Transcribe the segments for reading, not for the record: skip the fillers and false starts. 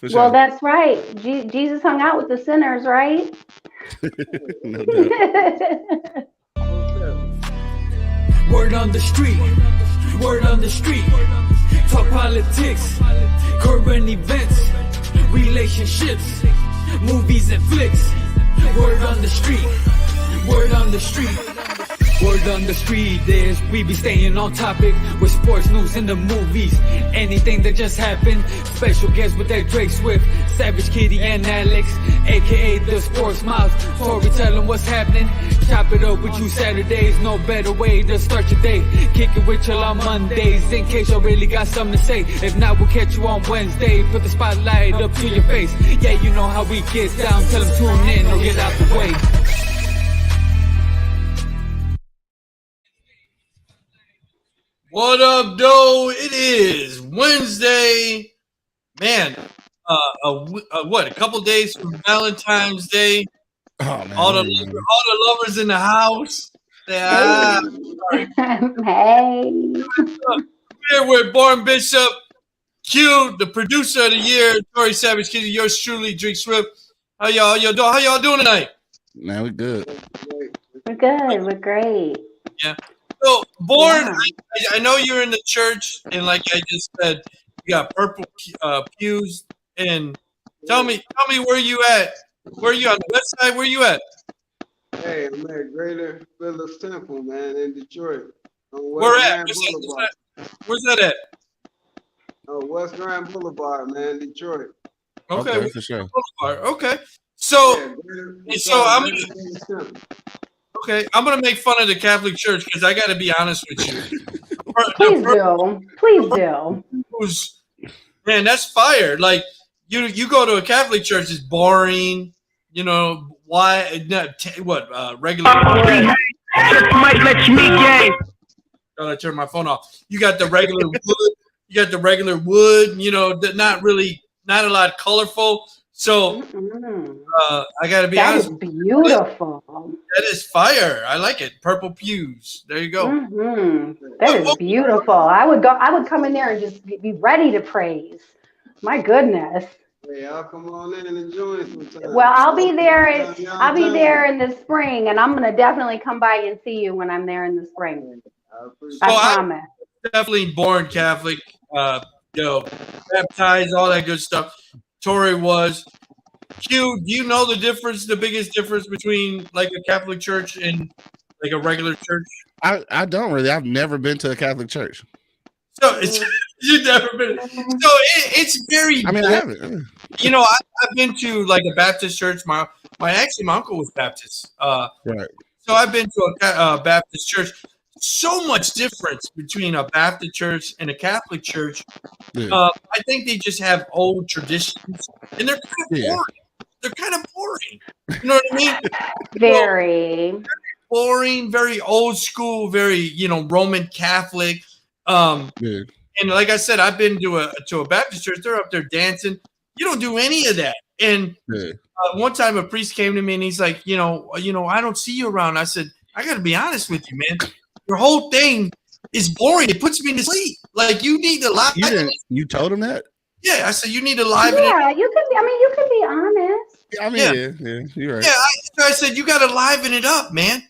For Well, sure. that's right. Jesus hung out with the sinners, right? No doubt. Word on the street, word on the street. Talk politics, current events, relationships, movies and flicks. Word on the street, word on the street. Word on the street is we be staying on topic with sports news and the movies. Anything that just happened. Special guest with that Drake Swift, Savage Kitty and Alex, aka the Sports Mouth. Storytelling what's happening. Chop it up with you Saturdays. No better way to start your day. Kick it with you on Mondays in case you really got something to say. If not, we'll catch you on Wednesday. Put the spotlight up to your face. Yeah, you know how we get down. Tell them tune in or get out the way. What up, doe? It is Wednesday, man. A couple days from Valentine's Day. Oh man. All the lovers in the house. Yeah. Hey. Here with Born Bishop, Q, the producer of the year, Tori Savage Kitty, yours truly, Drake Swift. How y'all doing tonight? Man, we good. We're good. We're great. Yeah. So, Born, I know you're in the church, and like I just said, you got purple pews. And tell me where you at? Where you on the west side? Where you at? Hey, I'm at Greater Phillips Temple, man, in Detroit. Where at? Where's that at? West Grand Boulevard, man, Detroit. Okay, for sure. Boulevard. Okay. So, I'm gonna make fun of the Catholic Church because I got to be honest with you. Please do. Man, that's fire. Like you go to a Catholic church, it's boring. You know why? Regular. Might let you meet Gotta turn my phone off. You got the regular wood. You got the regular wood. You know, not a lot colorful. So I gotta be honest. That is beautiful. That is fire. I like it. Purple pews. There you go. That is beautiful. I would come in there and just be ready to praise. My goodness. Hey, I'll come on in and join sometime. Well, I'll be there in the spring, and I'm gonna definitely come by and see you when I'm there in the spring. I promise. I'm definitely born Catholic. Baptized, all that good stuff. Tori was. Q, do you know the biggest difference between like a Catholic church and like a regular church? I don't really. I've never been to a Catholic church. So you've never been. So it's very. I mean, I haven't. You know, I've been to like a Baptist church. My uncle was Baptist. Right. So I've been to a Baptist church. So much difference between a Baptist church and a Catholic church. Yeah. I think they just have old traditions, and they're kind of boring. They're kind of boring. You know what I mean? Very boring, very old school, very Roman Catholic. And like I said, I've been to a Baptist church. They're up there dancing. You don't do any of that. And one time a priest came to me and he's like, I don't see you around. I said, I got to be honest with you, man. Your whole thing is boring. It puts me to sleep. Like you need to liven. You told him that? Yeah, I said you need to liven it. Yeah, you could be. I mean, you could be honest. I mean, yeah, you're right. Yeah, I said you got to liven it up, man.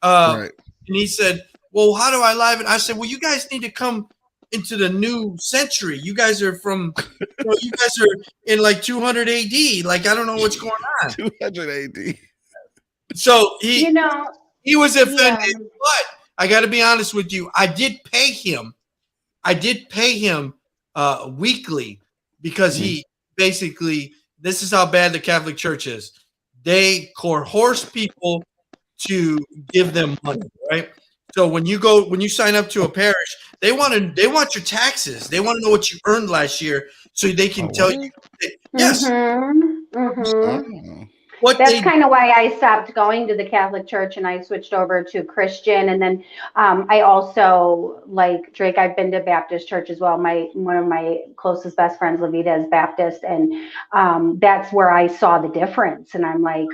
Right. And he said, "Well, how do I liven?" I said, "Well, you guys need to come into the new century. You guys are from, you guys are in like 200 AD. Like I don't know what's going on. 200 AD. So he was offended, but I got to be honest with you. I did pay him weekly because he basically, this is how bad the Catholic Church is. They coerce people to give them money, right? So when you sign up to a parish, they want your taxes. They want to know what you earned last year so they can tell you. Yes. That's kind of why I stopped going to the Catholic Church and I switched over to Christian. And then I also, like Drake, I've been to Baptist church as well. One of my closest best friends, Levita, is Baptist. And that's where I saw the difference. And I'm like,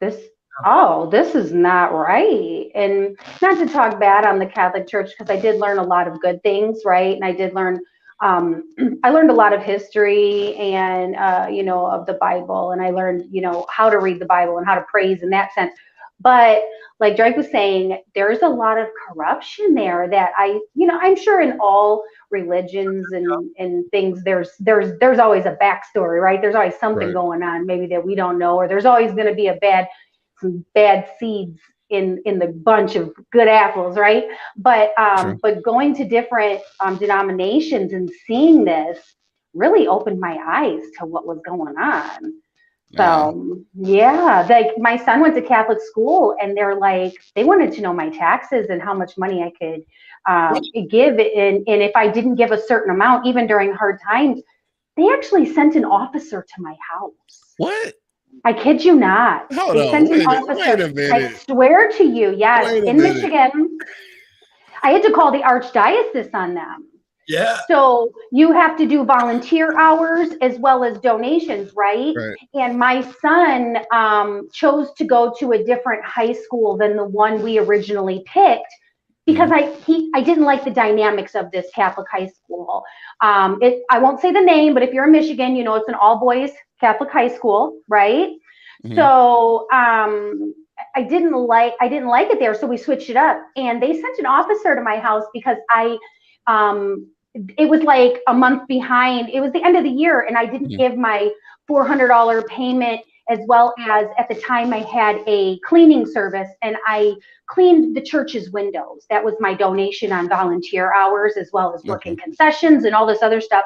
this is not right. And not to talk bad on the Catholic Church, because I did learn a lot of good things, right? And I did learn I learned a lot of history and, you know, of the Bible, and I learned, you know, how to read the Bible and how to praise in that sense. But like Drake was saying, there's a lot of corruption there that you know, I'm sure in all religions and things, there's always a backstory, right? There's always something going on maybe that we don't know, or there's always going to be some bad seeds in the bunch of good apples, right? But going to different denominations and seeing this really opened my eyes to what was going on. So yeah, like my son went to Catholic school, and they wanted to know my taxes and how much money I could give, and if I didn't give a certain amount, even during hard times, they actually sent an officer to my house. What? I kid you not. Hold they on, sent an officer. wait a minute. I swear to you, yes, in Michigan. I had to call the archdiocese on them. Yeah. So you have to do volunteer hours as well as donations, right? And my son chose to go to a different high school than the one we originally picked because I didn't like the dynamics of this Catholic high school. I won't say the name, but if you're in Michigan, you know it's an all boys Catholic high school, right? So I didn't like it there, so we switched it up, and they sent an officer to my house because it was like a month behind. It was the end of the year, and I didn't give my $400 payment, as well as at the time I had a cleaning service, and I cleaned the church's windows. That was my donation on volunteer hours, as well as working concessions and all this other stuff.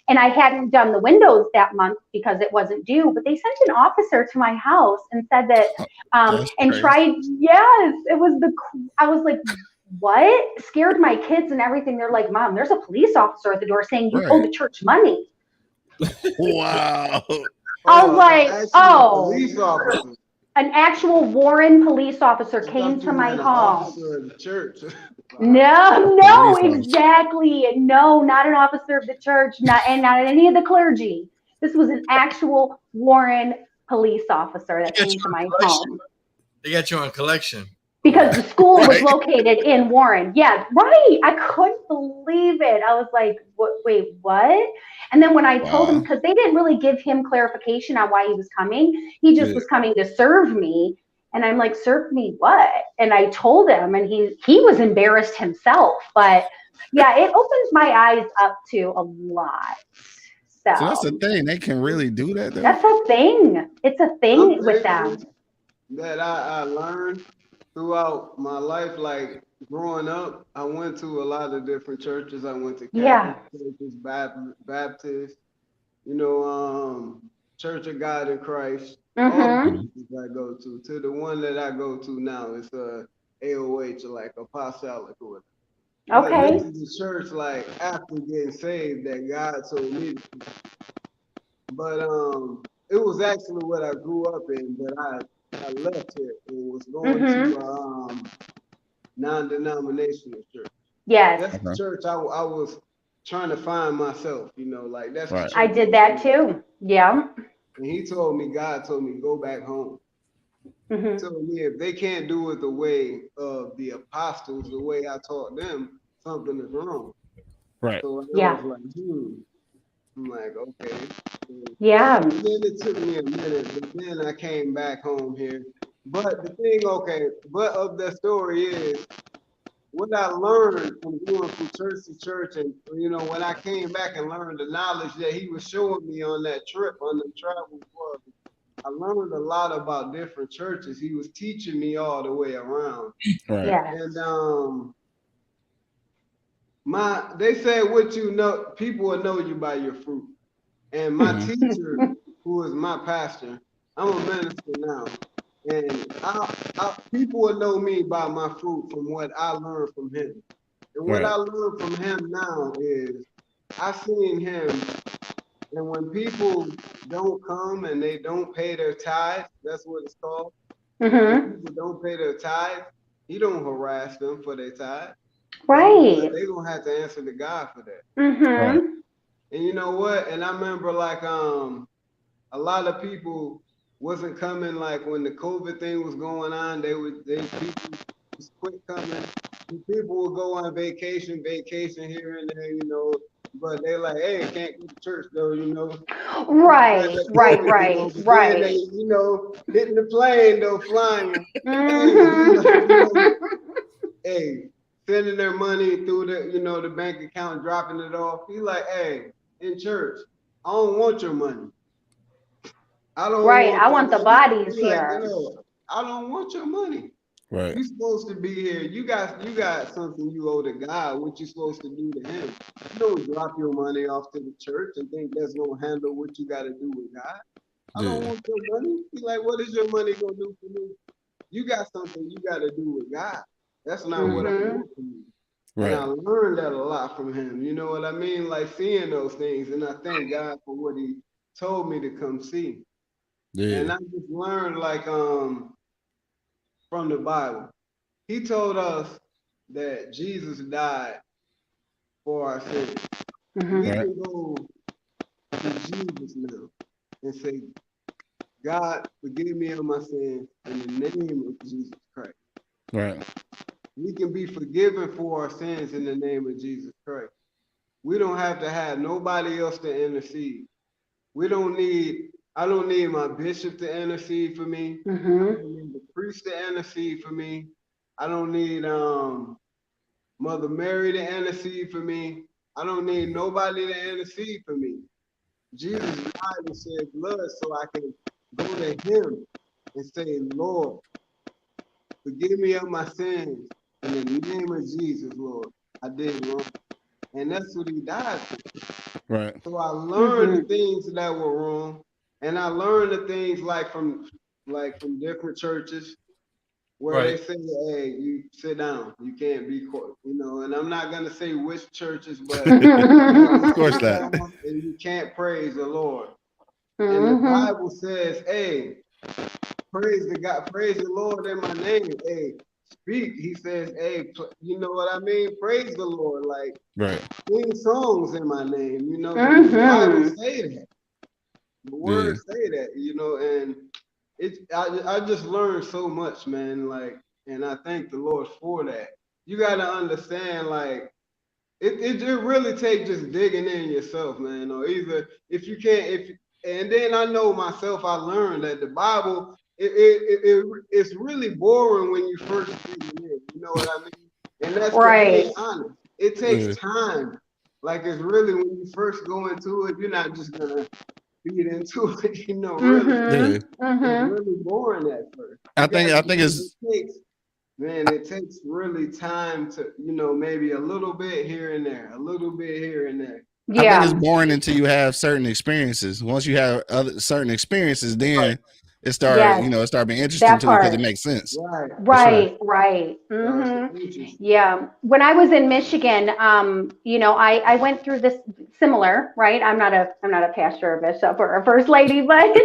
And I hadn't done the windows that month because it wasn't due, but they sent an officer to my house and said that, and tried, yes, I was like, what? Scared my kids and everything. They're like, Mom, there's a police officer at the door saying you owe the church money. Wow. I was like, Police officer. An actual Warren police officer came to my home. Officer of the church. No, exactly. No, not an officer of the church, not any of the clergy. This was an actual Warren police officer that came to my home. They got you on collection. Because the school was located in Warren. Yeah, right. I couldn't believe it. I was like, wait, what? And then when I told him, because they didn't really give him clarification on why he was coming. He just was coming to serve me. And I'm like, serve me what? And I told him, and he was embarrassed himself. But yeah, it opens my eyes up to a lot. So that's the thing. They can really do that, though. That's a thing. It's a thing with them. That I learned throughout my life, like growing up, I went to a lot of different churches. I went to Catholic churches, Baptist, you know, Church of God in Christ. All the churches I go to the one that I go to now is AOH, like Apostolic or whatever. Okay. But this is the church, like after getting saved, that God told me. But it was actually what I grew up in, but I left it and was going to non-denominational church. Yes. That's the church I was trying to find myself, you know, like that's the church I did that too. Yeah. And God told me, go back home. He told me if they can't do it the way of the apostles, the way I taught them, something is wrong. Right. So I was like, I'm like, okay. Yeah. And then it took me a minute, but then I came back home here. But the thing, but of the story is, what I learned from going from church to church, and you know, when I came back and learned the knowledge that he was showing me on that trip, on the travel club, I learned a lot about different churches. He was teaching me all the way around. Right. Yeah. And they say what you know, people will know you by your fruit. And my teacher, who is my pastor, I'm a minister now, and people will know me by my fruit from what I learned from him. And what I learned from him now is I seen him, and when people don't come and they don't pay their tithes, that's what it's called. When people don't pay their tithes, he don't harass them for their tithe. Right. They're going to have to answer to God for that. Right. And you know what? And I remember like a lot of people wasn't coming, like when the COVID thing was going on, people was quit coming. And people would go on vacation here and there, you know, but they like, hey, can't go to church though, you know. Right. Then they, you know, hitting the plane though, flying. Hey, sending their money through the, you know, the bank account, dropping it off. He like, hey, in church, I don't want your money. I don't I want the bodies here. Like, no, I don't want your money. Right. You're supposed to be here. You got something you owe to God. What you supposed to do to him? You don't drop your money off to the church and think that's gonna handle what you got to do with God. I don't want your money. He's like, what is your money gonna do for me? You got something you got to do with God. That's not what I want from you. Right. And I learned that a lot from him. You know what I mean? Like seeing those things, and I thank God for what he told me to come see. Yeah. And I just learned like from the Bible. He told us that Jesus died for our sins. We can go to Jesus now and say, God, forgive me of my sins in the name of Jesus Christ. Right. We can be forgiven for our sins in the name of Jesus Christ. We don't have to have nobody else to intercede. I don't need my bishop to intercede for me. I don't need the priest to intercede for me. I don't need Mother Mary to intercede for me. I don't need nobody to intercede for me. Jesus died and shed blood so I can go to him and say, Lord, forgive me of my sins in the name of Jesus, Lord. I did wrong. And that's what he died for. Right. So I learned the things that were wrong. And I learned the things like from different churches where they say, hey, you sit down, you can't be caught, you know, and I'm not gonna say which churches, but of course not. And you can't praise the Lord. And the Bible says, hey, praise the Lord in my name. Hey, speak. He says, hey, you know what I mean? Praise the Lord, like sing songs in my name, you know, the Bible say that. The words say that, you know, and I just learned so much, man, like, and I thank the Lord for that. You got to understand, like, it really takes just digging in yourself, man, or either if you can't, and then I know myself, I learned that the Bible, it's really boring when you first dig in, you know what I mean? And that's being honest. It takes time. Like, it's really, when you first go into it, you're not just going to feed into it, you know, really. It's really boring at first. I think it takes really time to, you know, maybe a little bit here and there, a little bit here and there. Yeah. I think it's boring until you have certain experiences. Once you have certain experiences, then it started, you know, it started being interesting to you because it makes sense. Right. Yeah. When I was in Michigan, you know, I went through this similar, right? I'm not a pastor or bishop or a first lady, but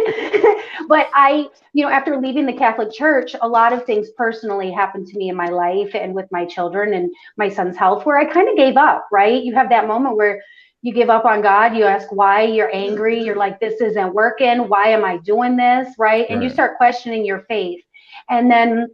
but I, you know, after leaving the Catholic Church, a lot of things personally happened to me in my life and with my children and my son's health where I kind of gave up, right? You have that moment where you give up on God, you ask why, you're angry, you're like, this isn't working, why am I doing this, right? And you start questioning your faith. And then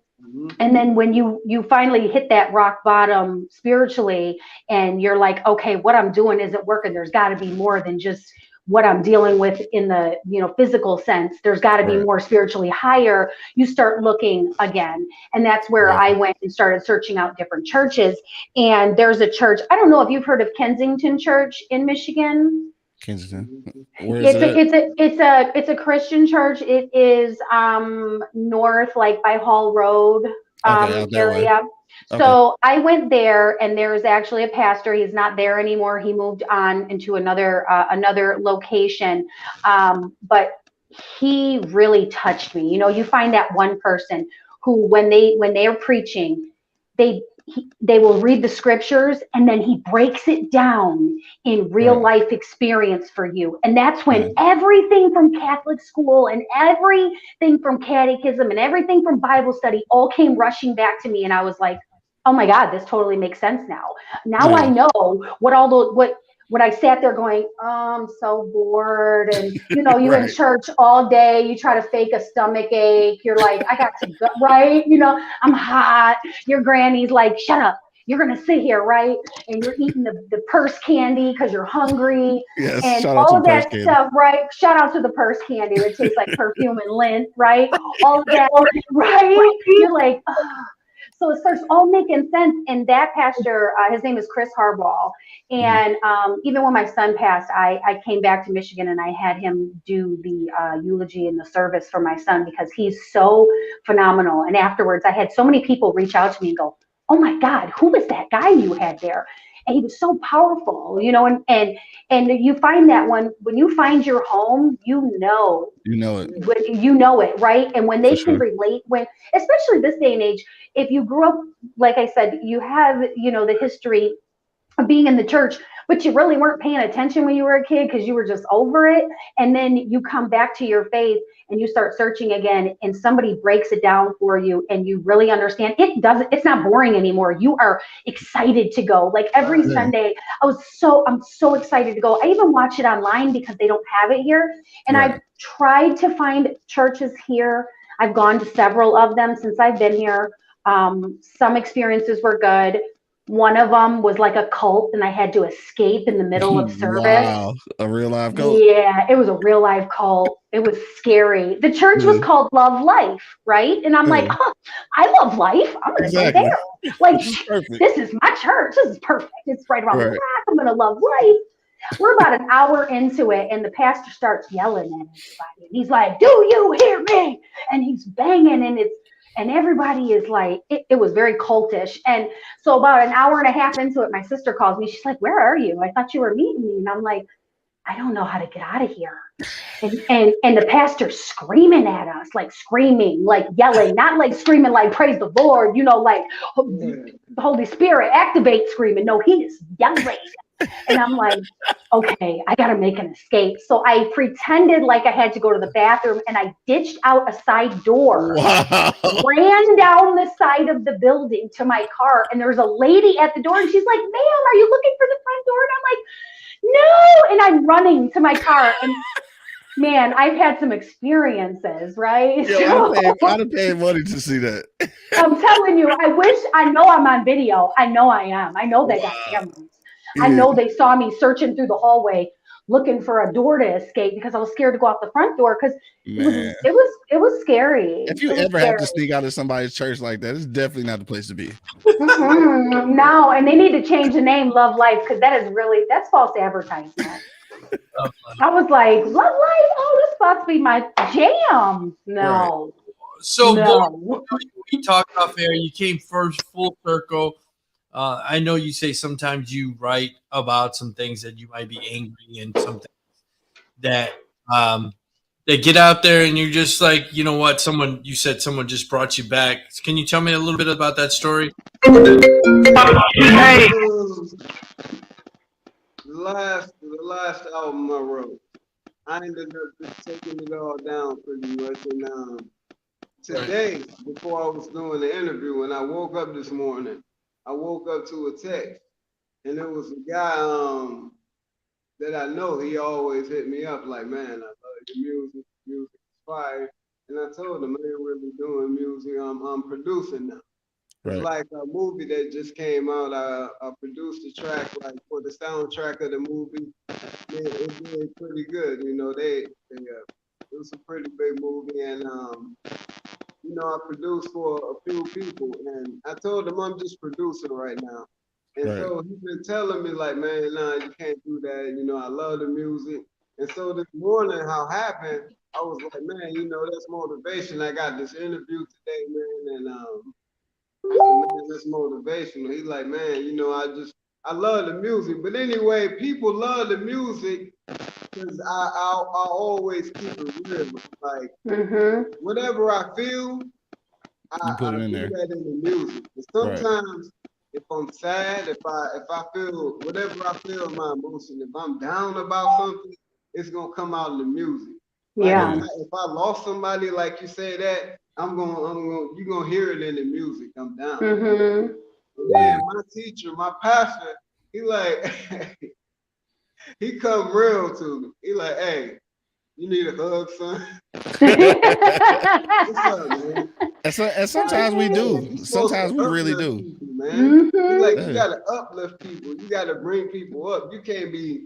when you finally hit that rock bottom spiritually and you're like, okay, what I'm doing isn't working, there's got to be more than just what I'm dealing with in the, you know, physical sense. There's got to be more spiritually higher. You start looking again. And that's where I went and started searching out different churches. And there's a church, I don't know if you've heard of Kensington Church in Michigan. Kensington. Where is it's a Christian church. It is north, like by Hall Road area. So I went there, and there's actually a pastor. He's not there anymore. He moved on into another location. But he really touched me. You know, you find that one person who, when they are preaching, they will read the scriptures and then he breaks it down in real life experience for you. And that's when everything from Catholic school and everything from catechism and everything from Bible study all came rushing back to me. And I was like, oh my God, this totally makes sense now. Now I know when I sat there going, oh, I'm so bored. And, you know, you're in church all day. You try to fake a stomach ache. You're like, I got to go, right? You know, I'm hot. Your granny's like, shut up. you're going to sit here, right? And you're eating the purse candy because you're hungry. Yes, and shout out all to of the purse that candy. stuff, right? Shout out to the purse candy that tastes like perfume and lint, right? All of that, right? You're like, oh. So it starts all making sense. And that pastor, his name is Chris Harbaugh. And even when my son passed, I came back to Michigan and I had him do the eulogy and the service for my son because he's so phenomenal. And afterwards, I had so many people reach out to me and go, oh my God, who was that guy you had there? And he was so powerful, you know, and you find that when you find your home, you know it. You know it, right? And when they can relate, when, especially this day and age, if you grew up, like I said, you have, you know, the history of being in the church, but you really weren't paying attention when you were a kid because you were just over it. And then you come back to your faith and you start searching again and somebody breaks it down for you and you really understand it's not boring anymore. You are excited to go. Like every Sunday, I'm so excited to go. I even watch it online because they don't have it here. And I've tried to find churches here. I've gone to several of them since I've been here. Some experiences were good. One of them was like a cult and I had to escape in the middle of service. Wow, a real live cult? Yeah, it was a real live cult. It was scary. The church was called Love Life, right? And I'm like, oh, I love life. I'm going to go there. Like, this is my church. This is perfect. It's right around the back. I'm going to love life. We're about an hour into it and the pastor starts yelling at everybody. And he's like, do you hear me? And he's banging and everybody is like, it was very cultish. And so about an hour and a half into it, my sister calls me. She's like, where are you? I thought you were meeting me. And I'm like, I don't know how to get out of here. And the pastor's screaming at us, like screaming, like yelling, not like screaming like praise the Lord, you know, like Holy Spirit, activate screaming. No, he is yelling. And I'm like, okay, I got to make an escape. So I pretended like I had to go to the bathroom and I ditched out a side door, ran down the side of the building to my car. And there was a lady at the door and she's like, ma'am, are you looking for the front door? And I'm like, no. And I'm running to my car. And man, I've had some experiences, right? Yeah, I'd have paid money to see that. I'm telling you, I know I'm on video. I know I am. I know they got cameras. I know they saw me searching through the hallway looking for a door to escape because I was scared to go out the front door because it was scary. If you ever have to sneak out of somebody's church like that, it's definitely not the place to be. No, and they need to change the name Love Life because that's false advertisement. I was like, Love Life? Oh, this must be my jam. No. Right. So we talked off air. You came first full circle. I know you say sometimes you write about some things that you might be angry and some things that they get out there and you're just like, you know what? You said someone just brought you back. Can you tell me a little bit about that story? Hey. The last album I wrote, I ended up just taking it all down pretty much. And today, before I was doing the interview, when I woke up this morning, I woke up to a text, and it was a guy that I know. He always hit me up like, man, I love your music. Music is fire. And I told him I ain't really doing music. I'm producing now. Right. It's like a movie that just came out. I produced the track like for the soundtrack of the movie. It did pretty good. You know, it was a pretty big movie, and you know, I produced for a few people, and I told them I'm just producing right now. And so he's been telling me like, man, nah, you can't do that. You know, I love the music. And so this morning, how happened, I was like, man, you know, that's motivation. I got this interview today, man, and I said, man, that's motivational. He's like, man, you know, I love the music. But anyway, people love the music because I always keep it real. Like, whatever I feel, I put it in there. That in the music. And sometimes if I'm sad, if I feel whatever I feel in my emotion, if I'm down about something, it's gonna come out in the music. Yeah. Like if I lost somebody, like you say that, you're gonna hear it in the music. I'm down. And then my teacher, my pastor, he like he come real to me. He like, hey, You need a hug, son. What's up, man? And sometimes we do. Sometimes we really do. People, man. Mm-hmm. You gotta uplift people. You gotta bring people up. You can't be,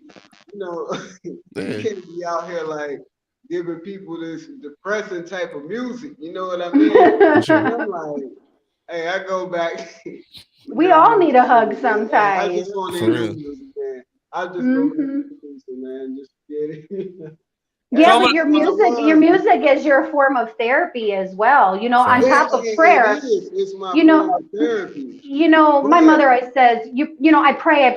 you can't be out here like giving people this depressing type of music. You know what I mean? Sure. I'm like, hey, I go back. We all need a hug sometimes. I just want to hear music, man. I just man. Just get it. Yeah, but your music is your form of therapy as well. On top of prayer. It's my form of therapy. My mother, I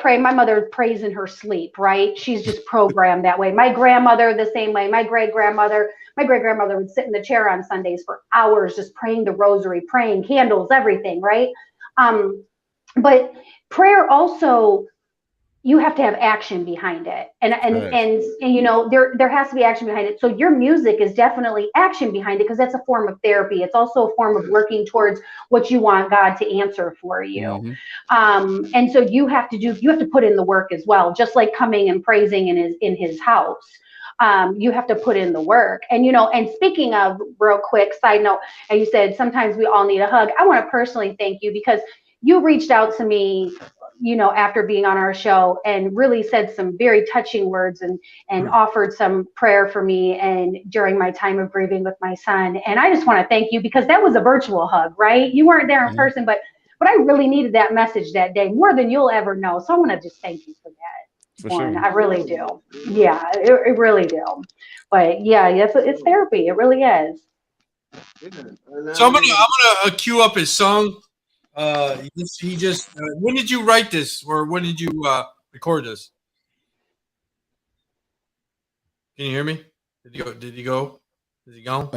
pray. My mother prays in her sleep, right? She's just programmed that way. My grandmother, the same way. My great grandmother would sit in the chair on Sundays for hours, just praying the rosary, praying candles, everything, right? But prayer also, you have to have action behind it, and there has to be action behind it. So your music is definitely action behind it, because that's a form of therapy. It's also a form of working towards what you want God to answer for you. And so you have to put in the work as well, just like coming and praising in his house. You have to put in the work. And and speaking of, real quick side note, and you said sometimes we all need a hug. I want to personally thank you, because you reached out to me after being on our show, and really said some very touching words and offered some prayer for me and during my time of grieving with my son. And I just want to thank you, because that was a virtual hug, right? You weren't there in person, but I really needed that message that day more than you'll ever know. So I want to just thank you for that. For sure. I really do. Yeah, it really do. But yeah, it's therapy. It really is. So I'm gonna cue up his song. He just when did you write this, or when did you record this? Can you hear me? Did he go? Is he gone?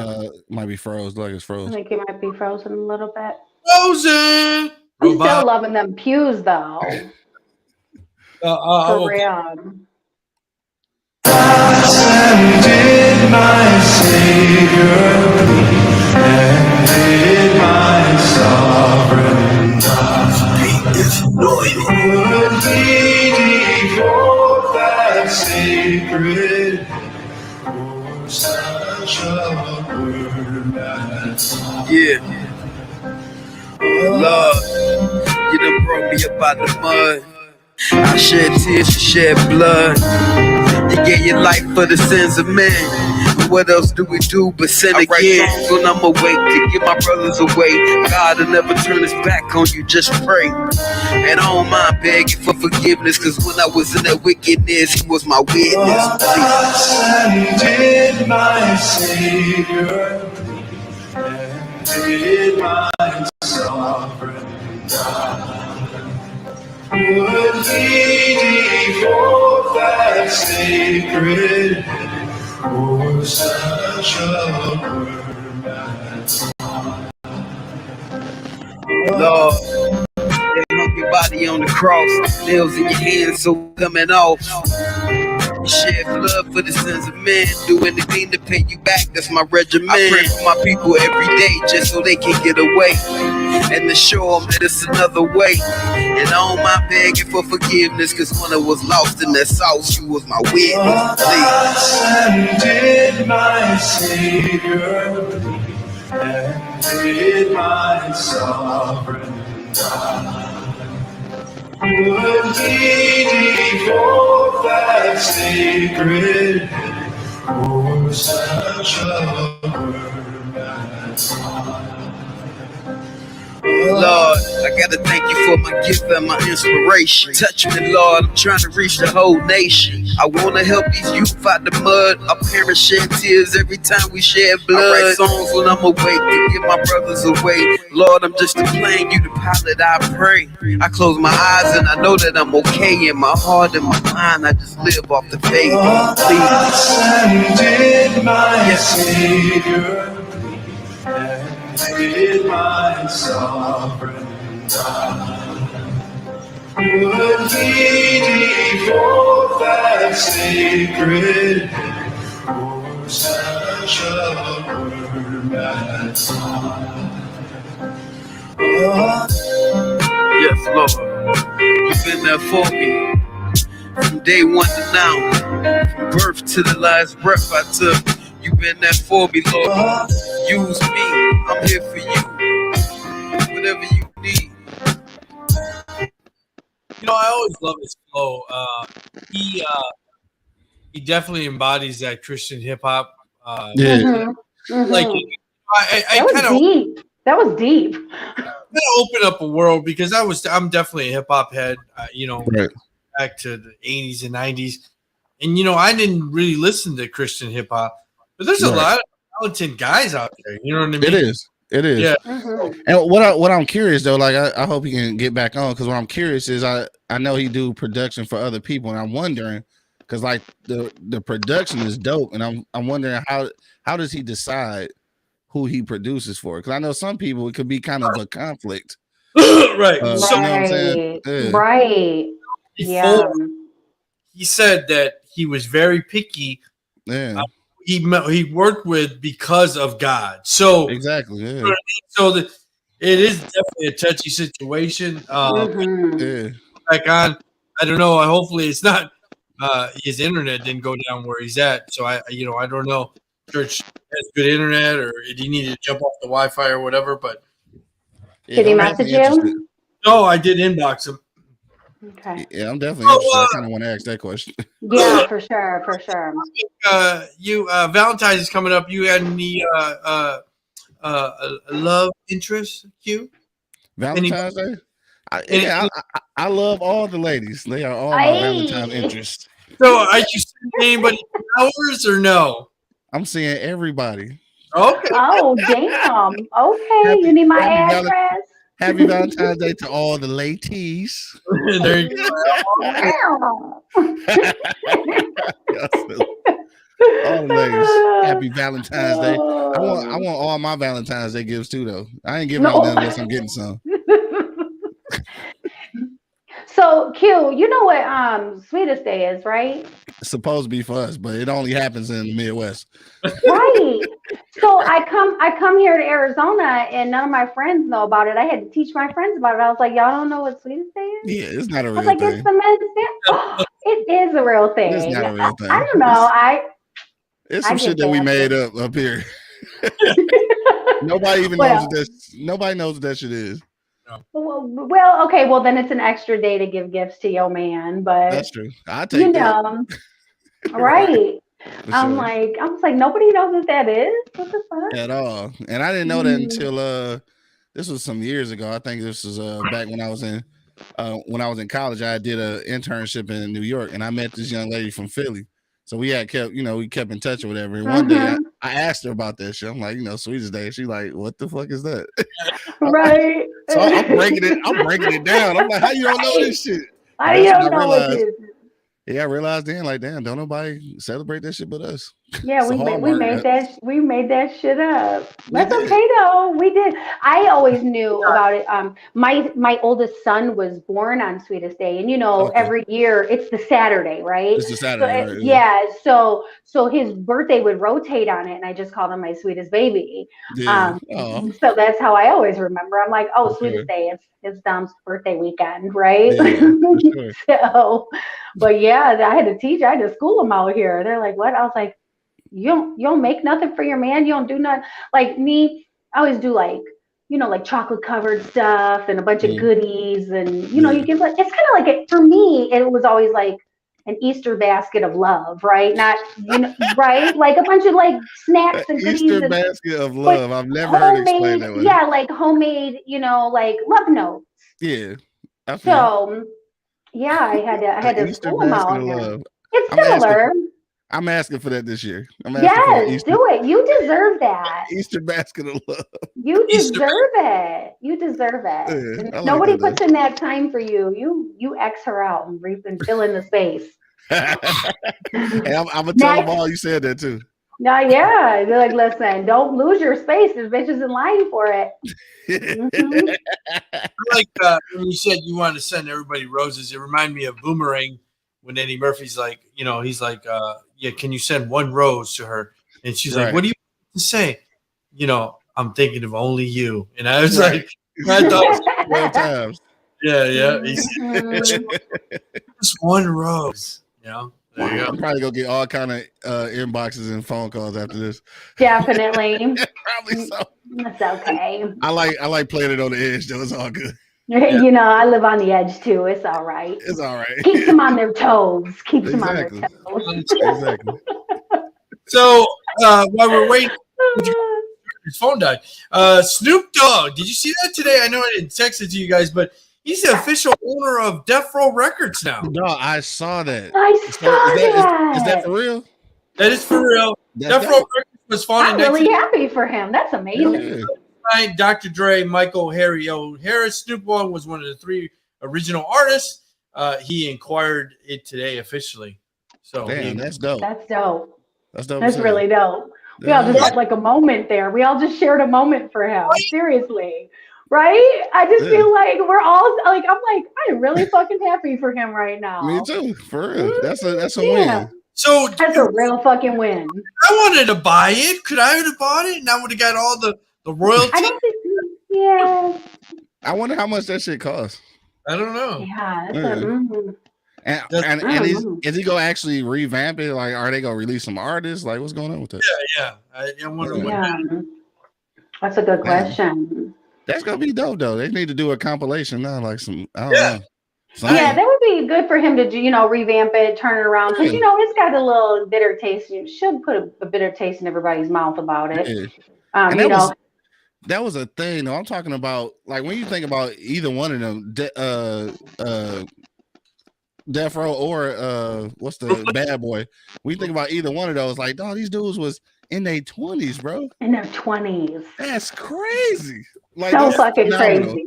Might be froze. Like it's froze. I think he might be frozen a little bit. Frozen. I'm still loving them pews though. For real. Did my Savior and did my sovereign God would he devote that sacred for such a word as Lord, you done brought me up out the mud. I shed tears, you shed blood. You gave your life for the sins of men. What else do we do but sin again? I write songs when I'm awake to get my brothers away. God will never turn his back on you, just pray. And I don't mind begging for forgiveness, cause when I was in that wickedness, he was my witness. And did my Savior and did my sovereign God would he devote that sacred for such a word as Lord, they hung your body on the cross, nails in your hands so coming off. You shed blood for the sins of men, do anything to pay you back, that's my regimen. I pray for my people every day just so they can get away, and to show them that it's another way. And I don't mind begging for forgiveness, cause when I was lost in that sauce, you was my witness. And did my Savior and did my sovereign God would he devote that sacred for such a word as Lord, I gotta thank you for my gift and my inspiration. Touch me, Lord, I'm trying to reach the whole nation. I wanna help these youth out the mud. Our parents shed tears every time we shed blood. I write songs when I'm awake to get my brothers away. Lord, I'm just playing you the pilot, I pray. I close my eyes and I know that I'm okay. In my heart and my mind, I just live off the faith. And did my Savior and did my sovereign God would he devote that sacred for such a word as Yes, Lord, you've been there for me from day one to now. From birth to the last breath I took. You been there for me, Lord. Use me, I'm here for you. Whatever you need. You know, I always love his flow. He definitely embodies that Christian hip hop. Like I kind of deep. That was deep. Kind of open up a world because I'm definitely a hip hop head. You know, back to the 80s and 90s, and you know, I didn't really listen to Christian hip hop, but there's a lot of talented guys out there. You know what I mean? It is. Yeah. And what I'm curious though, like I hope he can get back on, because what I'm curious is I know he do production for other people, and I'm wondering, because like the production is dope, and I'm wondering how does he decide who he produces for? Because I know some people it could be kind of a conflict. Right. You know what I'm saying? Yeah. Right. Yeah. He said that he was very picky. Yeah. He worked with because of God. So exactly. Yeah. You know what I mean? So it is definitely a touchy situation. Back on, I don't know. Hopefully, it's not his internet didn't go down where he's at. So I don't know. Church has good internet, or did he need to jump off the Wi-Fi or whatever? But did he message you? No, I did inbox him. Okay. Yeah, I'm definitely interested. I kind of want to ask that question. Yeah, for sure. You Valentine's is coming up. You had any love interest, Q? Valentine's Day? I love all the ladies. They are all my Valentine's interests. So are you seeing anybody flowers or no? I'm seeing everybody. Okay. Oh, damn. Okay. You need my address? Happy Valentine's Day to all the ladies. There you go. All the ladies. Happy Valentine's Day. I want all my Valentine's Day gifts too, though. I ain't giving out none unless I'm getting some. So Q, you know what Sweetest Day is, right? It's supposed to be for us, but it only happens in the Midwest. Right. So I come here to Arizona and none of my friends know about it. I had to teach my friends about it. I was like, y'all don't know what Sweetest Day is? Yeah, it's not a real thing. It's the men's day. Oh, it is a real thing. It's not a real thing. I don't know. It's some shit that we made up here. Nobody even knows what nobody knows what that shit is. Well, okay. Well, then it's an extra day to give gifts to your man, but that's true. I take that. Right? I was like, nobody knows what that is. What the fuck? At all. And I didn't know that until this was some years ago. I think this was back when I was in college. I did an internship in New York, and I met this young lady from Philly. So we kept in touch or whatever. And one day I asked her about that shit. I'm like, Sweetest Day. She's like, what the fuck is that? Right. So I'm breaking it down. I'm like, how you don't know this shit? How you don't know what this is? Yeah, I realized then, like, damn, don't nobody celebrate that shit but us. Yeah, we made that shit up. That's okay though. We did. I always knew about it. My oldest son was born on Sweetest Day, and every year it's the Saturday, right? It's the Saturday, right? Yeah. So his birthday would rotate on it, and I just called him my sweetest baby. Yeah. So that's how I always remember. I'm like, Sweetest Day. It's Dom's birthday weekend, right? Yeah, So, but yeah, I had to school him out here. They're like, what? I was like, you don't make nothing for your man. You don't do nothing. Like me, I always do like chocolate covered stuff and a bunch of goodies, and you give it's kind of like for me, it was always like an Easter basket of love, right? Not right? Like a bunch of like snacks and goodies. Easter basket of love. I've never heard it explained that way. Yeah, like homemade, like love notes. Yeah. So yeah, I had to Easter school them out. Love. It's similar. I'm asking for that this year. Yes, do it. You deserve that. Easter basket of love. You deserve it. You deserve it. Yeah, nobody puts in that time for you. You X her out and fill in the space. Hey, I'm gonna tell them all you said that too. No, yeah. They're like, listen, don't lose your space. This bitch is in line for it. Like when you said you wanted to send everybody roses, it reminded me of Boomerang when Eddie Murphy's like, he's like, yeah, can you send one rose to her? And she's like, what do you want to say? I'm thinking of only you. And I was like, I thought 12 times. Yeah. Just one rose, There you go. I'm probably gonna get all kind of inboxes and phone calls after this. Definitely. Probably so. That's okay. I like playing it on the edge though. It's all good. You know, I live on the edge too. It's all right. It's all right. Keeps them on their toes. Keeps them on their Exactly. toes. Exactly. So while we're waiting, his phone died. Snoop Dogg, did you see that today? I know I didn't text it to you guys, but he's the official owner of Death Row Records now. No, I saw that. I saw that. Is that for real? That is for real. Death Row Records was founded I'm in really happy for him. That's amazing. Yeah. Dr. Dre, Michael, Harry O. Harris. Snoop Dogg was one of the 3 original artists. He acquired it today officially. So Damn, that's dope. That's dope. That's dope. That's really dope. We all just had like a moment there. We all just shared a moment for him. Seriously. Right? I just feel like we're all like, I'm really fucking happy for him right now. Me too. For real. That's a win. So that's a real fucking win. I wanted to buy it. Could I have bought it? And I would have got all the royalties. I don't think, yeah. I wonder how much that shit costs. I don't know. Yeah. And is he gonna actually revamp it? Like, are they gonna release some artists? Like, what's going on with that? Yeah. I wonder what. Yeah. That's a good question. That's gonna be dope though. They need to do a compilation now, like some. I don't know. Yeah, that would be good for him to do, revamp it, turn it around. Because, it's got a little bitter taste. You should put a bitter taste in everybody's mouth about it. Yeah. That was a thing. though. I'm talking about, like, when you think about either one of them, Death Row or what's the Bad Boy? We think about either one of those, like, dog, these dudes was in their 20s, bro. In their 20s. That's crazy. Like, so fucking crazy.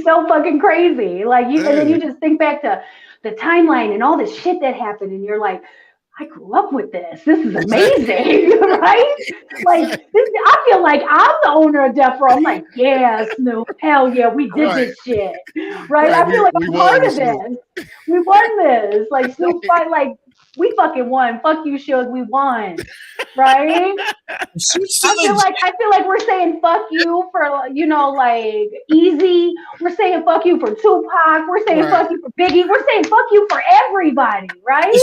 So fucking crazy. Like, and then you just think back to the timeline and all this shit that happened, and you're like, I grew up with this. This is amazing, right? Like, I feel like I'm the owner of Death Row. I'm like, yeah, Snoop, hell yeah, we did this shit, right? I feel like I'm part of this. We won this. Like, Snoop, like, we fucking won. Fuck you, Suge. We won, right? I feel like we're saying fuck you for, like, Easy. We're saying fuck you for Tupac. We're saying fuck you for Biggie. We're saying fuck you for everybody, right?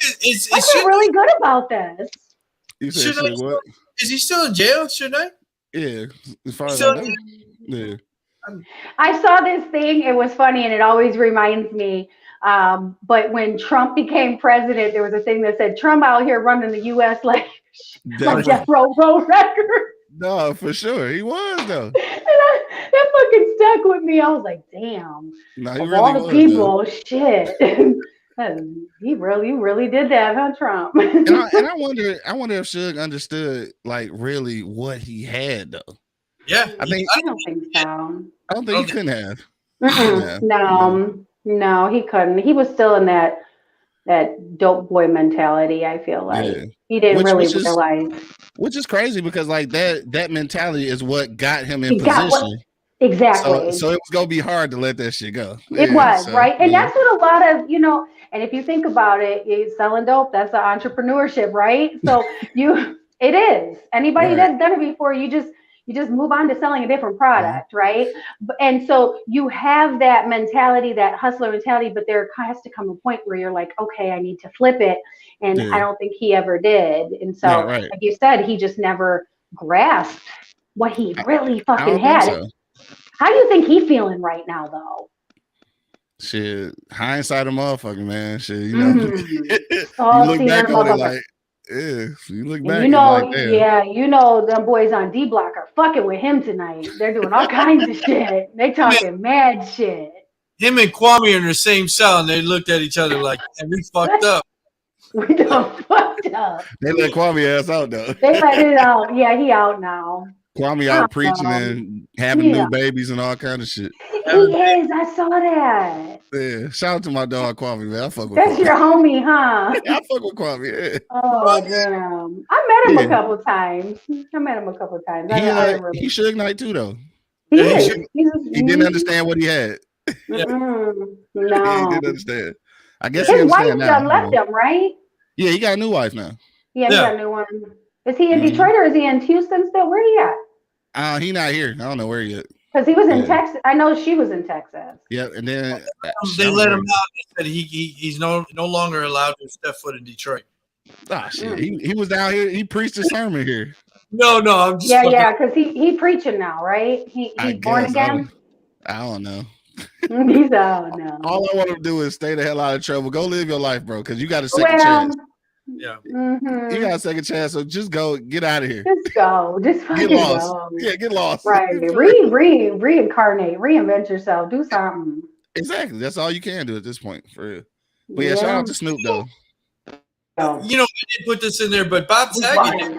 I feel really good about this. What? Is he still in jail? Should I? Yeah, as far as I know. Yeah. I saw this thing. It was funny, and it always reminds me. But when Trump became president, there was a thing that said Trump out here running the U.S. like Death Row Records. No, for sure, he was though. And that fucking stuck with me. I was like, damn. No, of all the people, shit. You really did that, huh, Trump? and I wonder if Suge understood, like, really what he had though. Yeah, I don't think so. I don't think he couldn't have. No, he couldn't. He was still in that dope boy mentality. I feel like he didn't realize. Which is crazy because, like, that mentality is what got him in position. Exactly. So it was gonna be hard to let that shit go. It was, right? And that's what a lot of, and if you think about it, selling dope, that's the entrepreneurship, right? So it is. Anybody that's done it before, you just move on to selling a different product, right? And so you have that mentality, that hustler mentality, but there has to come a point where you're like, okay, I need to flip it. And I don't think he ever did. And so, like you said, he just never grasped what he really fucking had. How do you think he's feeling right now, though? Shit, hindsight of motherfucking, man. Shit, you look back on it like, you look back like, damn. Them boys on D Block are fucking with him tonight. They're doing all kinds of shit. They talking mad shit. Him and Kwame are in the same cell, and they looked at each other like, and we fucked up. We done fucked up. They let Kwame ass out, though. They let it out. Yeah, he out now. Kwame out preaching and having new babies and all kind of shit. He is. I saw that. Yeah. Shout out to my dog Kwame, man. I fuck with That's Kwame. your homie, huh? Yeah, I fuck with Kwame, yeah. Oh, damn. I met him a couple times. He Suge Knight too, though. He is. He didn't understand what he had. No. He didn't understand. I guess his wife done left him, right? Yeah, he got a new wife now. Yeah, he got a new one. Is he in Detroit or is he in Houston still? Where he at? He not here. I don't know where he at. Because he was in Texas. I know she was in Texas. Yeah, and then they let him out. They said he's no longer allowed to step foot in Detroit. Oh shit, he was down here. He preached a sermon here. No, I'm just because he preaching now, right? He born again. I don't know. He's no. All I want to do is stay the hell out of trouble. Go live your life, bro, because you got a second chance. Yeah, mm-hmm. You got a second chance, so just go, get out of here. Just go, just fucking get lost. Go. Yeah, get lost. Right, reincarnate, reinvent yourself, do something. Exactly, that's all you can do at this point, for real. But yeah, shout out to Snoop though. You know, I didn't put this in there, but Bob Saget,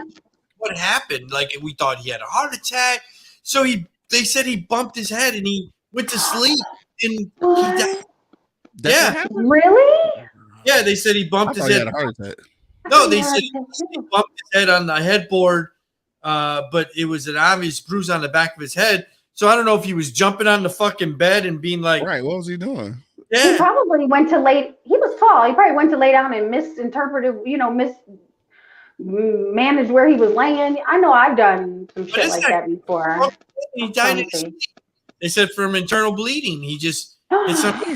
what happened? Like, we thought he had a heart attack, so they said he bumped his head and he went to sleep and he died. Yeah, really? Yeah, they said he bumped his head. He had a heart attack. No, they said he bumped his head on the headboard, but it was an obvious bruise on the back of his head. So I don't know if he was jumping on the fucking bed and being like, right, what was he doing? Yeah. He probably went to lay. He was tall. He probably went to lay down and misinterpreted, mismanaged where he was laying. I know I've done some shit like that before. He died in his sleep. They said from internal bleeding. He just hit something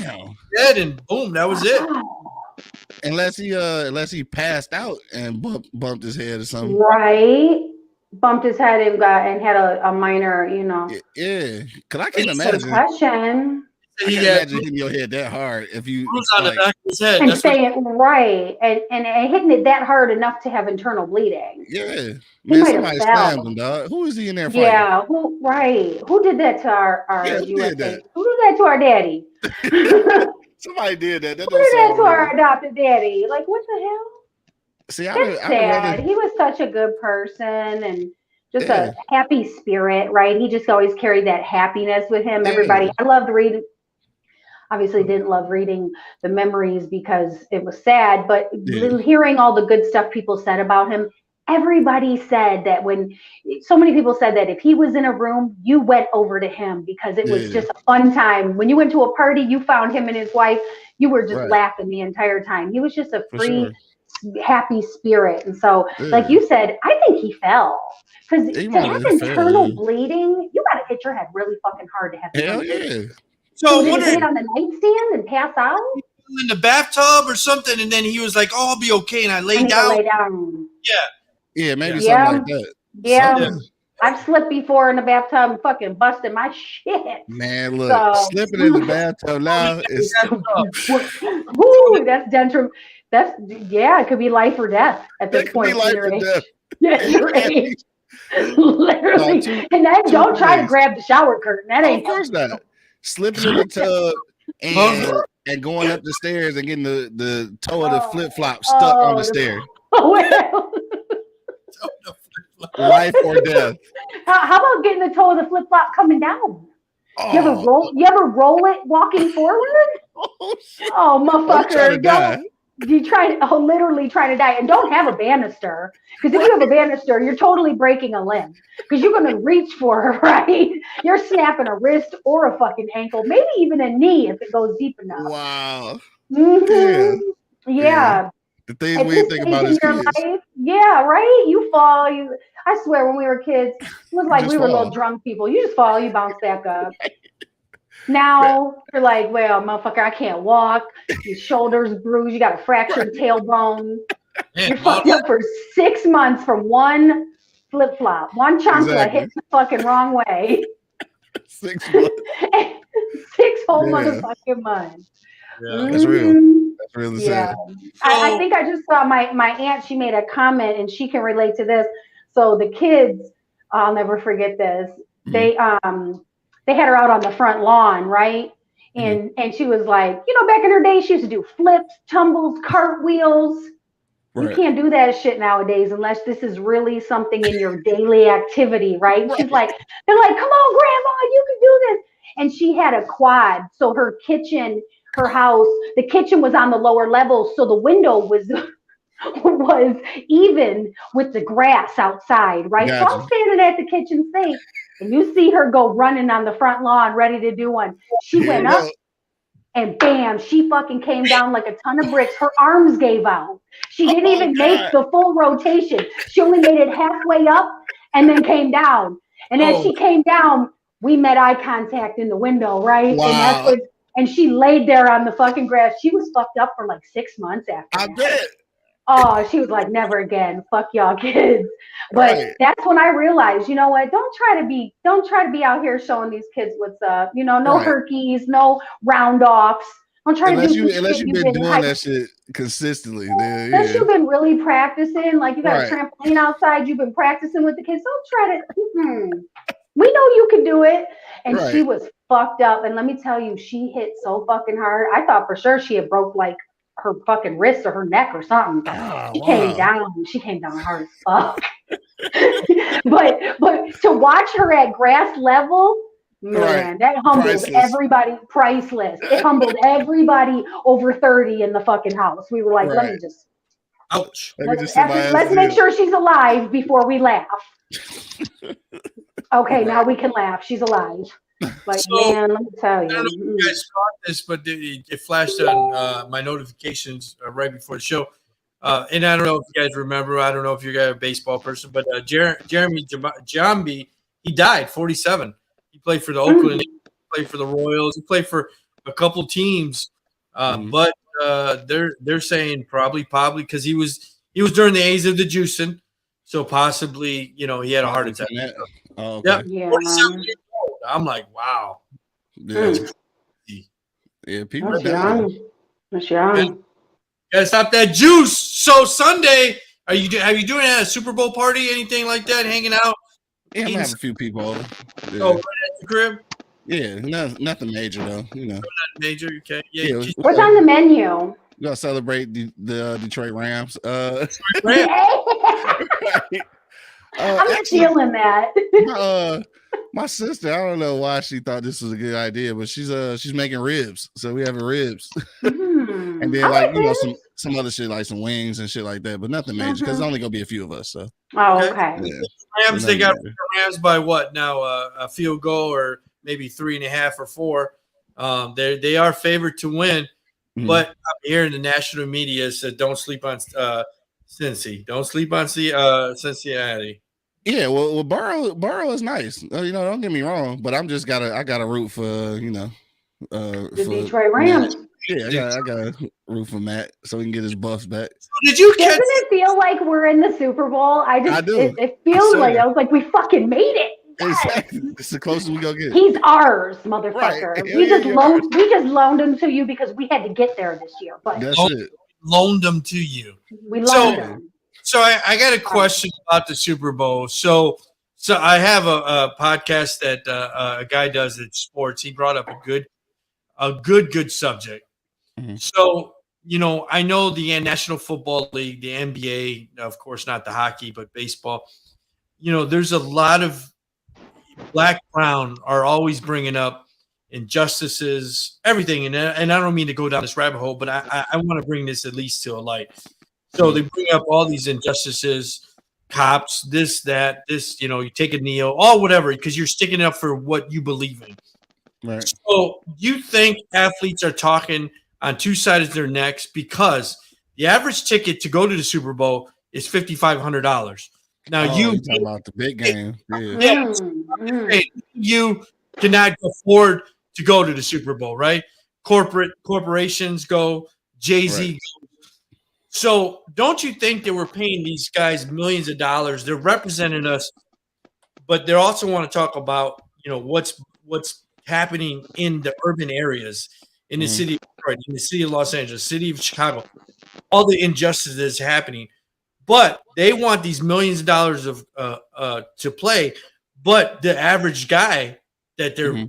dead and boom, that was it. Unless he passed out and bumped his head or something. Right. Bumped his head and had a minor, Yeah. Cause I can't imagine. Concussion. I can't imagine hitting your head that hard if you on the back of his head. And staying right. And hitting it that hard enough to have internal bleeding. Yeah. Man, somebody slammed him, dog. Who is he in there fighting? Yeah, who did that to our USA? Who did that to our daddy? Somebody did that. Who did that to our adopted daddy? Like, what the hell? See, That's sad. He was such a good person and just a happy spirit, right? He just always carried that happiness with him. Yeah. Everybody, I loved reading. Obviously, didn't love reading the memories because it was sad, but hearing all the good stuff people said about him, everybody said that so many people said that if he was in a room, you went over to him because it was just a fun time. When you went to a party, you found him and his wife, you were just laughing the entire time. He was just a free, happy spirit. And so, like you said, I think he fell. Because to have internal bleeding, you got to hit your head really fucking hard to have Hell yeah. So did he lay on the nightstand and pass out? In the bathtub or something, and then he was like, "Oh, I'll be okay," and I laid down. Yeah, maybe something like that. Yeah. I've slipped before in the bathtub and fucking busted my shit. Man, look, slipping in the bathtub now is Ooh, that's dental. It could be life or death at this point. Life or death. Yeah, your age. Literally. And then don't try to grab the shower curtain. That ain't. Of course not. Slipping in the tub and going up the stairs and getting the toe of the flip flop stuck on the stair. Life or death. How about getting the toe of the flip flop coming down? You ever roll it walking forward? Motherfucker! Literally trying to die, and don't have a banister, because if you have a banister, you're totally breaking a limb, because you're gonna reach for her, right? You're snapping a wrist or a fucking ankle, maybe even a knee if it goes deep enough. Wow. Mm-hmm. Yeah. The things we think about as kids. Life, yeah, right? You fall. I swear, when we were kids, it was like we were little drunk people. You just fall, you bounce back up. Now you're like, well, motherfucker, I can't walk. Your shoulders bruised. You got a fractured tailbone. You're fucked up for 6 months from one flip flop, one chancla hit the fucking wrong way. 6 months. 6 whole motherfucking months. Yeah, that's real. That's really sad. I think I just saw my aunt. She made a comment, and she can relate to this. So the kids, I'll never forget this. They had her out on the front lawn, right? And she was like, back in her day, she used to do flips, tumbles, cartwheels. Right. You can't do that shit nowadays unless this is really something in your daily activity, right? She's like, they're like, come on, Grandma, you can do this. And she had a quad, so her kitchen. Her house, the kitchen was on the lower level, so the window was even with the grass outside, right? Gotcha. So I'm standing at the kitchen sink, and you see her go running on the front lawn, ready to do one. She went up, and bam, she fucking came down like a ton of bricks. Her arms gave out. She didn't even make the full rotation. She only made it halfway up, and then came down. And as she came down, We met eye contact in the window, right? Wow. And she laid there on the fucking grass. She was fucked up for like 6 months after I that. bet. Oh, she was like, never again. Fuck y'all kids. But Right. that's when I realized, you know what? Don't try to be out here showing these kids what's up. You know, no Right. herkies, no round offs. Don't try Unless to do you've been doing that shit consistently. Then, Unless yeah. you've been really practicing, like you got Right. a trampoline outside, you've been practicing with the kids. Don't try to. We know you can do it. And she Right. was fucked up. And let me tell you, she hit so fucking hard. I thought for sure she had broke like her fucking wrist or her neck or something. Oh, She wow. came down hard as fuck. but to watch her at grass level, man, Right. that humbled Priceless. everybody. Priceless. It humbled everybody over 30 in the fucking house. We were like, let me Right. just Ouch. let's make sure she's alive before we laugh. Okay, now we can laugh. She's alive. Like, So, man, let me tell I don't know if you. you guys caught this, but it flashed on my notifications right before the show. And I don't know if you guys remember. I don't know if you're a baseball person, but Jeremy Giambi, he died, 47. He played for the Oakland, he played for the Royals, he played for a couple teams. But they're saying probably because he was during the age of the juicing, so possibly he had a heart attack. Oh, okay. Yep, Yeah. 47 years old. I'm like, wow. Yeah. Yeah, people That's die. young. That's young. Gotta stop that juice. So Sunday, have you doing a Super Bowl party, anything like that? Hanging out? Yeah, I'm gonna have a few people over. Yeah. Oh, right at the crib. Yeah, nothing major though. Not major. Okay. Yeah, What's on the menu? We gotta celebrate the Detroit Rams. I'm not feeling that. My sister, I don't know why she thought this was a good idea, but she's making ribs, so we having ribs, and then like some other shit like some wings and shit like that, but nothing major because it's only gonna be a few of us. So okay. yeah. Rams, they got Rams by what now? A field goal or maybe 3.5 or 4. They are favored to win, but I'm hearing the national media said don't sleep on Cincy. Don't sleep on Cincinnati. Yeah, well, Burrow is nice. Don't get me wrong, but I gotta root for The for Detroit Rams. Yeah, I gotta root for Matt so he can get his buffs back. So did you catch? Doesn't it feel like we're in the Super Bowl? I do. It feels like I was like, we fucking made it. Yes. Exactly. It's the closest we gonna get. He's ours, motherfucker. Right. We just loaned him to you because we had to get there this year. But That's it. Loaned them to you. We loaned him. So I got a question about the Super Bowl. So I have a podcast that a guy does at sports. He brought up a good subject. So I know the National Football League, the NBA, of course not the hockey, but baseball. There's a lot of Black Brown are always bringing up injustices, everything, and I don't mean to go down this rabbit hole, but I want to bring this at least to a light. So they bring up all these injustices, cops, this, that, this, you take a knee, all whatever, because you're sticking up for what you believe in. Right. So you think athletes are talking on two sides of their necks because the average ticket to go to the Super Bowl is $5,500. Now you talking about the big game. Yeah. You cannot afford to go to the Super Bowl, right? Corporations go, Jay-Z goes. So don't you think that we're paying these guys millions of dollars? They're representing us, but they also want to talk about, what's happening in the urban areas, in the city of Detroit, in the city of Los Angeles, city of Chicago, all the injustices happening. But they want these millions of dollars of to play, but the average guy that they're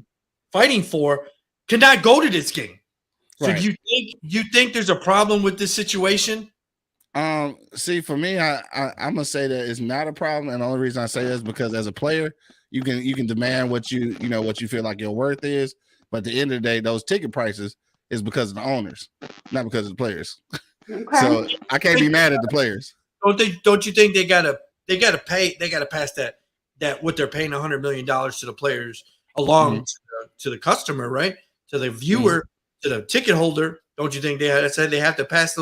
fighting for cannot go to this game. So Right. do you think there's a problem with this situation? See, for me, I'm gonna say that it's not a problem, and the only reason I say that is because as a player, you can demand what you feel like your worth is, but at the end of the day, those ticket prices is because of the owners, not because of the players. Okay. So I can't be mad at the players. Don't you think they gotta pass that what they're paying $100 million to the players along to the customer, right? To the viewer, to the ticket holder. Don't you think they have to pass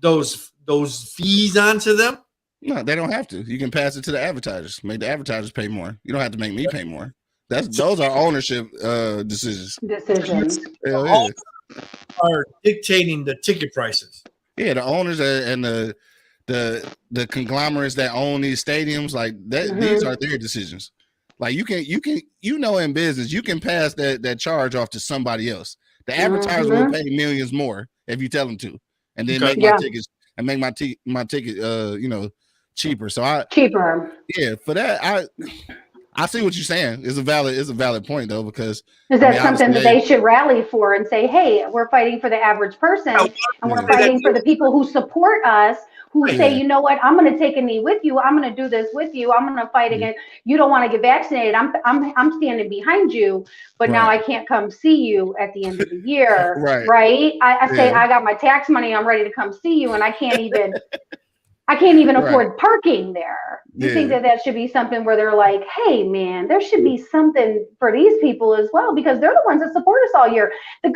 those fees on to them? No, they don't have to. You can pass it to the advertisers. Make the advertisers pay more. You don't have to make me pay more. Those are ownership decisions. Hell yeah. Are dictating the ticket prices. Yeah, the owners and the conglomerates that own these stadiums, like that, these are their decisions. Like you can in business, you can pass that charge off to somebody else. The advertiser will pay millions more if you tell them to, and then make my tickets and make my ticket cheaper. So cheaper. Yeah, for that I see what you're saying. It's a valid point though, because is that something that they should rally for and say, hey, we're fighting for the average person, and we're fighting for the people who support us, who say, you know what, I'm going to take a knee with you. I'm going to do this with you. I'm going to fight against. You don't want to get vaccinated. I'm standing behind you, but now I can't come see you at the end of the year, right? I say I got my tax money. I'm ready to come see you, and I can't even. afford parking there. You think that should be something where they're like, hey, man, there should be something for these people as well, because they're the ones that support us all year. The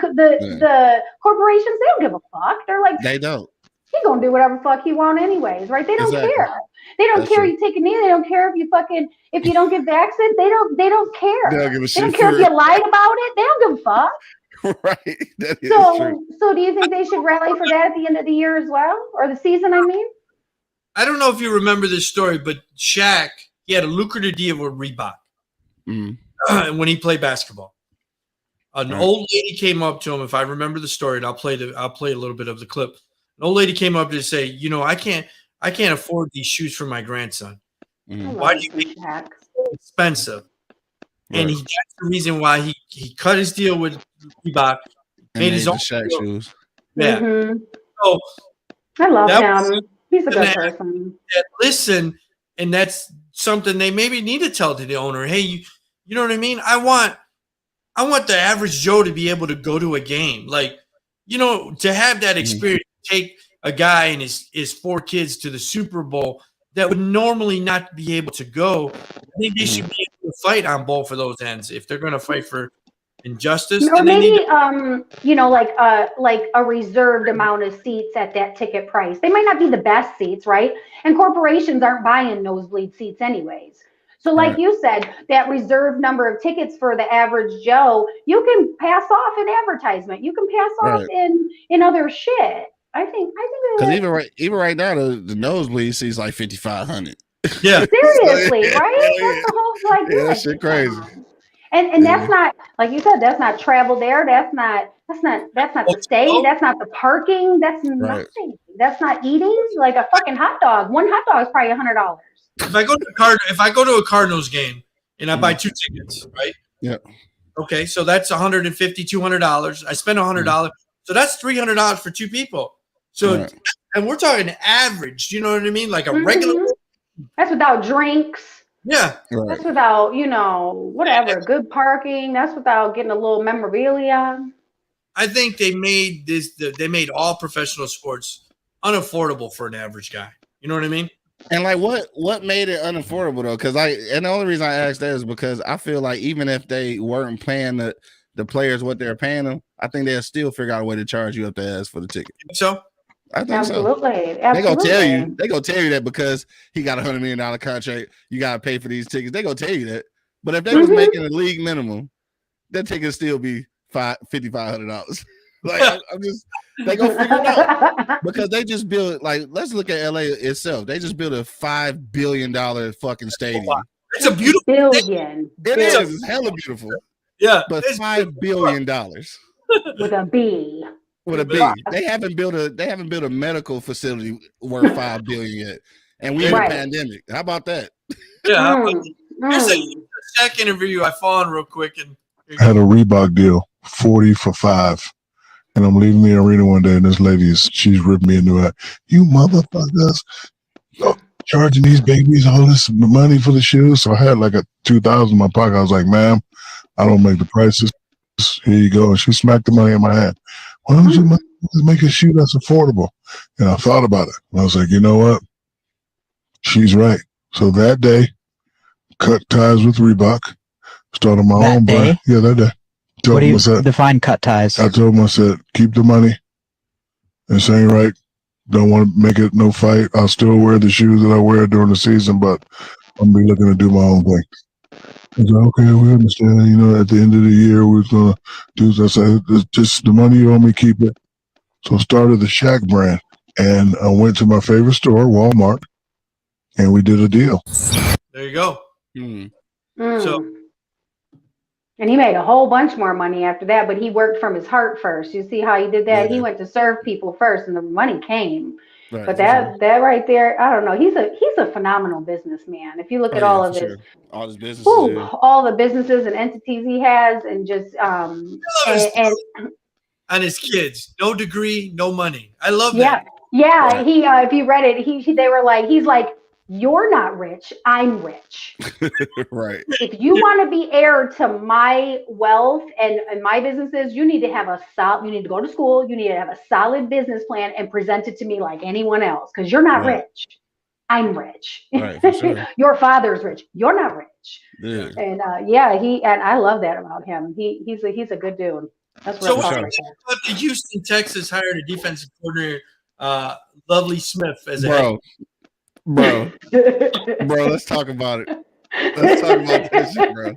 corporations, they don't give a fuck. They're like, they don't. He's going to do whatever fuck he want anyways, right? They don't care. They don't care if you take a knee. They don't care if you don't get vaccinated. They don't care. They don't care if you lied about it. They don't give a fuck. Right. That is true. So do you think they should rally for that at the end of the year as well? Or the season, I mean? I don't know if you remember this story, but Shaq, he had a lucrative deal with Reebok when he played basketball. An old lady came up to him, if I remember the story, and I'll play a little bit of the clip. An old lady came up to say, I can't afford these shoes for my grandson. Why do you think it's so expensive? And that's the reason why he cut his deal with Reebok, made his own Shaq shoes. Yeah. So I love him. He's a good person. Listen, and that's something they maybe need to tell to the owner. Hey, you know what I mean? I want the average Joe to be able to go to a game. Like, to have that experience, take a guy and his 4 kids to the Super Bowl that would normally not be able to go. I think they should be able to fight on both of those ends if they're going to fight for injustice. Or maybe like a reserved amount of seats at that ticket price. They might not be the best seats, right? And corporations aren't buying nosebleed seats anyways. So like you said, that reserved number of tickets for the average Joe, you can pass off in advertisement. You can pass off in other shit. I think because even right now the nosebleed seats like 5,500. Yeah. Seriously, right? That's the whole that shit crazy. And that's not, like you said, that's not travel there. That's not the stay. That's not the parking. That's nothing. That's not eating. Like a fucking hot dog. One hot dog is probably $100. If I go to a Cardinals game and I buy 2 tickets, right? Yeah. Okay, so that's $150, $200. I spend $100, so that's $300 for 2 people. So, and we're talking average. You know what I mean? Like a regular. That's without drinks. Yeah. That's without, whatever, good parking. That's without getting a little memorabilia. I think they made they made all professional sports unaffordable for an average guy. You know what I mean? And like what made it unaffordable though? Because and the only reason I asked that is because I feel like even if they weren't paying the players what they're paying them, I think they'll still figure out a way to charge you up the ass for the ticket. So I think absolutely. So. They gonna tell you that because he got $100 million contract, you gotta pay for these tickets. They gonna tell you that. But if they was making a league minimum, that ticket still be $5,500. Like I'm just they gonna figure it out because they just built let's look at LA itself. They just built a $5 billion fucking stadium. It's a beautiful billion. It is. It's hella beautiful. Yeah, but $5 billion with a B. With a B. They haven't built a medical facility worth $5 billion yet, and we in a pandemic. How about that? Yeah. Here's a Shaq interview I found real quick and had a Reebok deal, 40 for 5. And I'm leaving the arena one day, and this lady she's ripped me into it. You motherfuckers, charging these babies all this money for the shoes. So I had like a $2,000 in my pocket. I was like, ma'am, I don't make the prices. Here you go. And she smacked the money in my hand. Why don't you make a shoe that's affordable? And I thought about it. And I was like, you know what? She's right. So that day, cut ties with Reebok, started my own brand. Yeah, that day. What do you define cut ties? I told him, I said, keep the money. This ain't right. Don't want to make it no fight. I'll still wear the shoes that I wear during the season, but I'm going to be looking to do my own thing. I said, okay, we understand. You know, at the end of the year, we're gonna do this. I said, "It's just the money you owe me, keep it." So I started the Shack brand, and I went to my favorite store, Walmart, and we did a deal. There you go. So, and he made a whole bunch more money after that, but he worked from his heart first. You see how he did that? Yeah. He went to serve people first, and the money came. Right, but that right there, I don't know. He's a phenomenal businessman. If you look at all of his, all his businesses, all the businesses and entities he has, and just and his kids, no degree, no money. I love that. Yeah. Right. He, if you read it, they were like, he's like, you're not rich, I'm rich. Right. If you want to be heir to my wealth and my businesses, you need to have you need to go to school, you need to have a solid business plan and present it to me like anyone else, because you're not rich. I'm rich. Right, for sure. Your father's rich. You're not rich. Yeah. And and I love that about him. He's a good dude. That's so what the Houston, Texas hired a defensive coordinator, Lovie Smith, as a bro, let's talk about it. Let's talk about this shit, bro.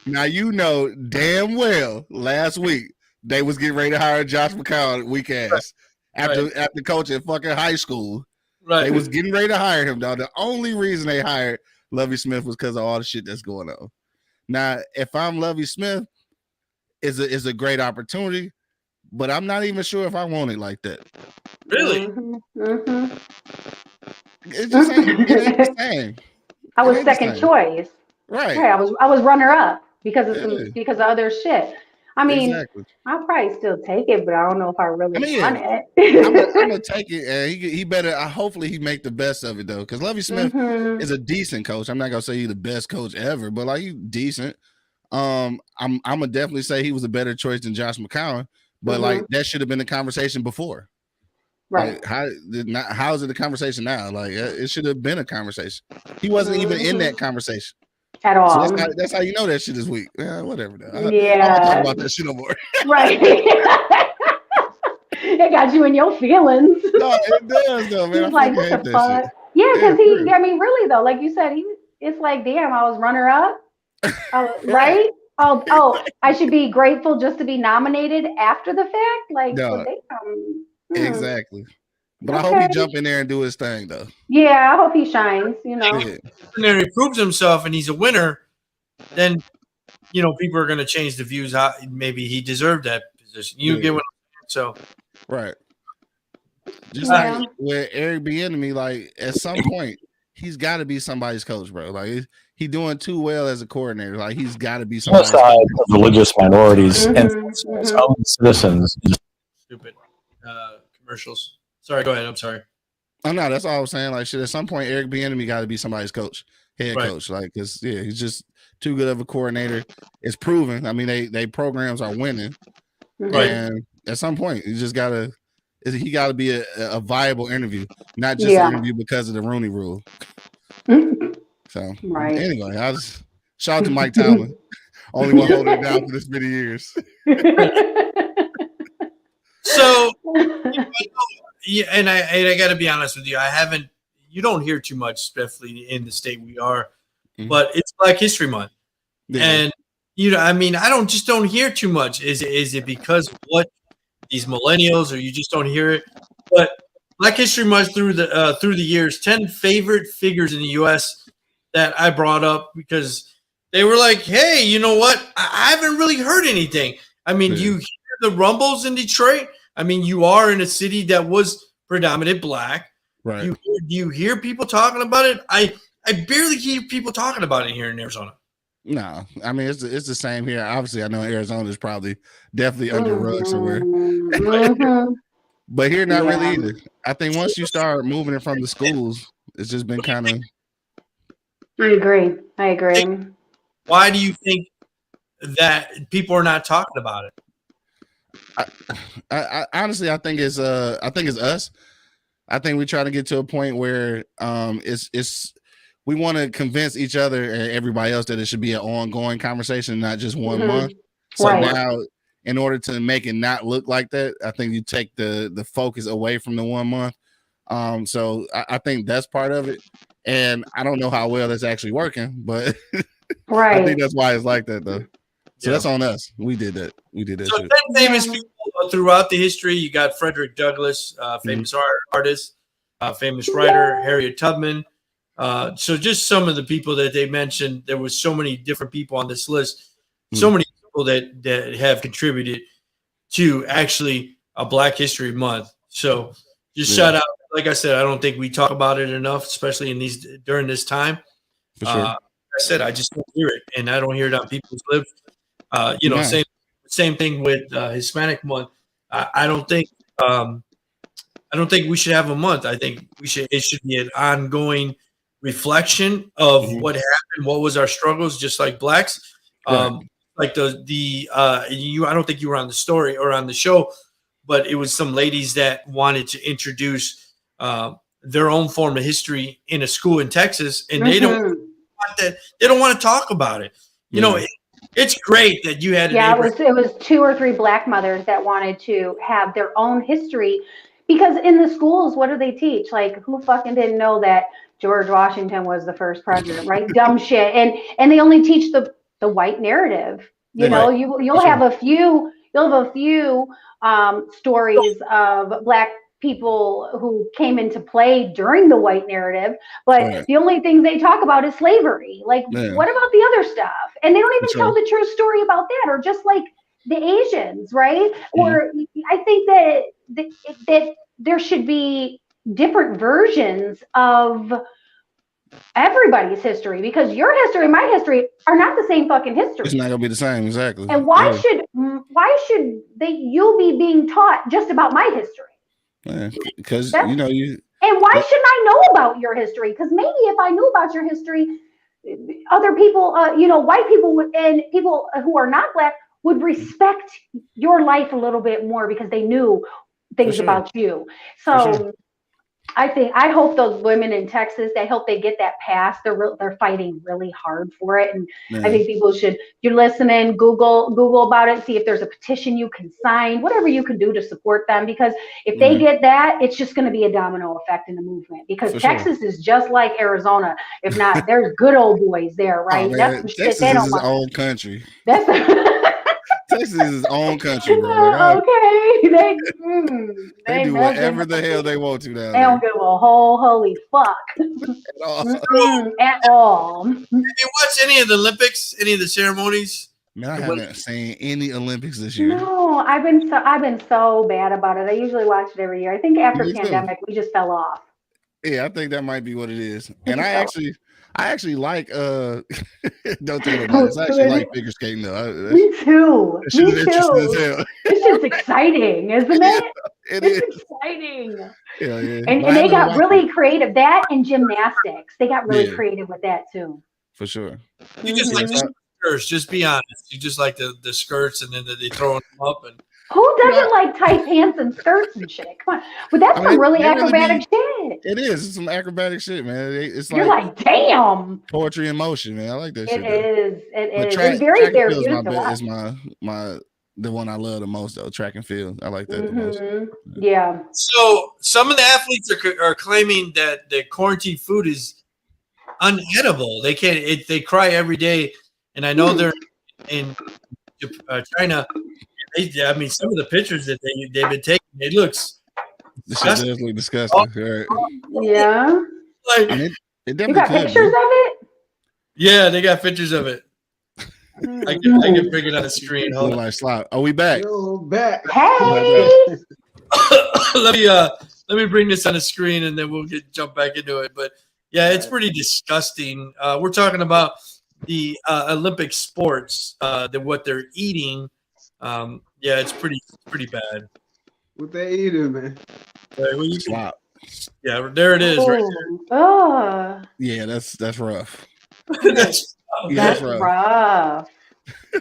Now, you know damn well last week they was getting ready to hire Josh McCown, weak ass, after coaching fucking high school. Right. They was getting ready to hire him, dog. The only reason they hired Lovie Smith was because of all the shit that's going on. Now, if I'm Lovie Smith, is a great opportunity, but I'm not even sure if I want it like that. Really? It just ain't the same. I was second choice. Right. I was runner up because of other shit. I mean, I'll probably still take it, but I don't know if I really want it. I'm gonna take it, and he better. Hopefully, he make the best of it though, because Lovie Smith is a decent coach. I'm not gonna say he's the best coach ever, but like he's decent. I'm gonna definitely say he was a better choice than Josh McCown, but like that should have been the conversation before. Right. Like, how is it a conversation now? Like it should have been a conversation. He wasn't even in that conversation at all. So that's how you know that shit is weak. Yeah, whatever. I don't talk about that shit no more. Right. It got you in your feelings. No, it does though, man. He's like, what the fuck? Yeah, because I mean, really though, like you said, it's like, damn, I was runner up. Right? Oh, I should be grateful just to be nominated after the fact. Like, exactly. But I hope he jump in there and do his thing, though. Yeah, I hope he shines. You know, and then he proves himself and he's a winner. Then, people are going to change the views. How maybe he deserved that position. You get what I'm saying? So, right. Just like with Eric Bieniemy, like at some point he's got to be somebody's coach, bro. Like he's doing too well as a coordinator. Like he's got to be somebody's coach. Of religious minorities and some citizens. Stupid commercials. Sorry, go ahead. I'm sorry. Oh no, that's all I was saying. Like shit, at some point Eric Bieniemy got to be somebody's coach, head coach. Like, cause he's just too good of a coordinator. It's proven. I mean, they programs are winning, and at some point he just gotta. He got to be a viable interview, not just an interview because of the Rooney Rule. So anyway, I was shout out to Mike Tomlin, only one holding it down for this many years. So, and I got to be honest with you, you don't hear too much, especially in the state we are, but it's Black History Month, and I don't hear too much. Is it because of what? These millennials, or you just don't hear it. But Black History Month through the years, 10 favorite figures in the U.S. that I brought up because they were like, "Hey, you know what? I haven't really heard anything." I mean, you hear the rumbles in Detroit. I mean, you are in a city that was predominant Black. Right? You hear people talking about it. I barely hear people talking about it here in Arizona. No, I mean it's the same here. Obviously, I know Arizona is definitely under rug somewhere, but here not really either. I think once you start moving it from the schools, it's just been kind of. I agree. Why do you think that people are not talking about it? I honestly, I think it's us. I think we try to get to a point where it's. We want to convince each other and everybody else that it should be an ongoing conversation, not just 1 month. So now, in order to make it not look like that, I think you take the focus away from the 1 month. So I think that's part of it. And I don't know how well that's actually working, but Right. I think that's why it's like that though. So that's on us. We did that. So shit. famous people throughout the history. You got Frederick Douglass, famous artist, famous writer, Harriet Tubman. So just some of the people that they mentioned. There was so many different people on this list. So many people that have contributed to actually a Black History Month. So just shout out. Like I said, I don't think we talk about it enough, especially in during this time. For sure. Like I said, I just don't hear it, and I don't hear it on people's lips. Same thing with Hispanic Month. I don't think we should have a month. I think it should be an ongoing reflection of what happened, what was our struggles, just like Blacks. Like I don't think you were on the story or on the show, but it was some ladies that wanted to introduce their own form of history in a school in Texas, and they don't want that. They don't want to talk about it. You know, it's great that you had. It was 2 or 3 Black mothers that wanted to have their own history, because in the schools, what do they teach? Like, who fucking didn't know that George Washington was the first president, right? Dumb shit. And they only teach the white narrative. You know, you'll have a few stories of Black people who came into play during the white narrative, but the only things they talk about is slavery. Like, what about the other stuff? And they don't even tell the true story about that, or just like the Asians, right? Or I think that there should be different versions of everybody's history, because your history and my history are not the same fucking history. It's not gonna be the same, exactly. And why should you be being taught just about my history? Because and why shouldn't I know about your history? Because maybe if I knew about your history, other people, white people and people who are not Black would respect your life a little bit more, because they knew things about you. So I hope those women in Texas, I hope they get that passed. They're fighting really hard for it. And I think people should, you're listening, Google about it, see if there's a petition you can sign, whatever you can do to support them. Because if they get that, it's just going to be a domino effect in the movement. Because Texas is just like Arizona. If not, there's good old boys there, right? That's some Texas shit is its own country. Texas is its own country, bro. They do whatever the hell they want to down there. They don't give a holy fuck at all. Have you watched any of the Olympics? Any of the ceremonies? Man, I haven't seen any Olympics this year. No, I've been so bad about it. I usually watch it every year. I think after pandemic, we just fell off. Yeah, I think that might be what it is. And I actually like don't tell me about this. I actually like figure skating though. Me too. It's just exciting, isn't it? It's exciting. Yeah. And they got really creative. That and gymnastics. They got really creative with that too. For sure. You just like the skirts, just be honest. You just like the skirts, and then they throw them up. And who doesn't like tight pants and skirts and shit? Come on. But that's some really acrobatic shit. It is. It's some acrobatic shit, man. It's You're like, damn. Poetry in motion, man. I like that shit. It is. It's very therapeutic. Is my the one I love the most though. Track and field. I like that the most. Yeah. So some of the athletes are claiming that the quarantine food is unedible. They can't. They cry every day, and I know they're in China. I mean, some of the pictures that they've been taking, it looks disgusting. It does look disgusting. Right. Yeah. Like, I mean, it you got pictures of it? Yeah, they got pictures of it. I can bring it on the screen. Hold on. Like slide. Are we back? Yo, back. Hey. Let me bring this on the screen, and then we'll jump back into it. But yeah, it's pretty disgusting. We're talking about the Olympic sports, what they're eating. Yeah, it's pretty bad. What they eating, man? Slop. Yeah, there it is. Right there. Oh. Yeah, that's rough. That's rough.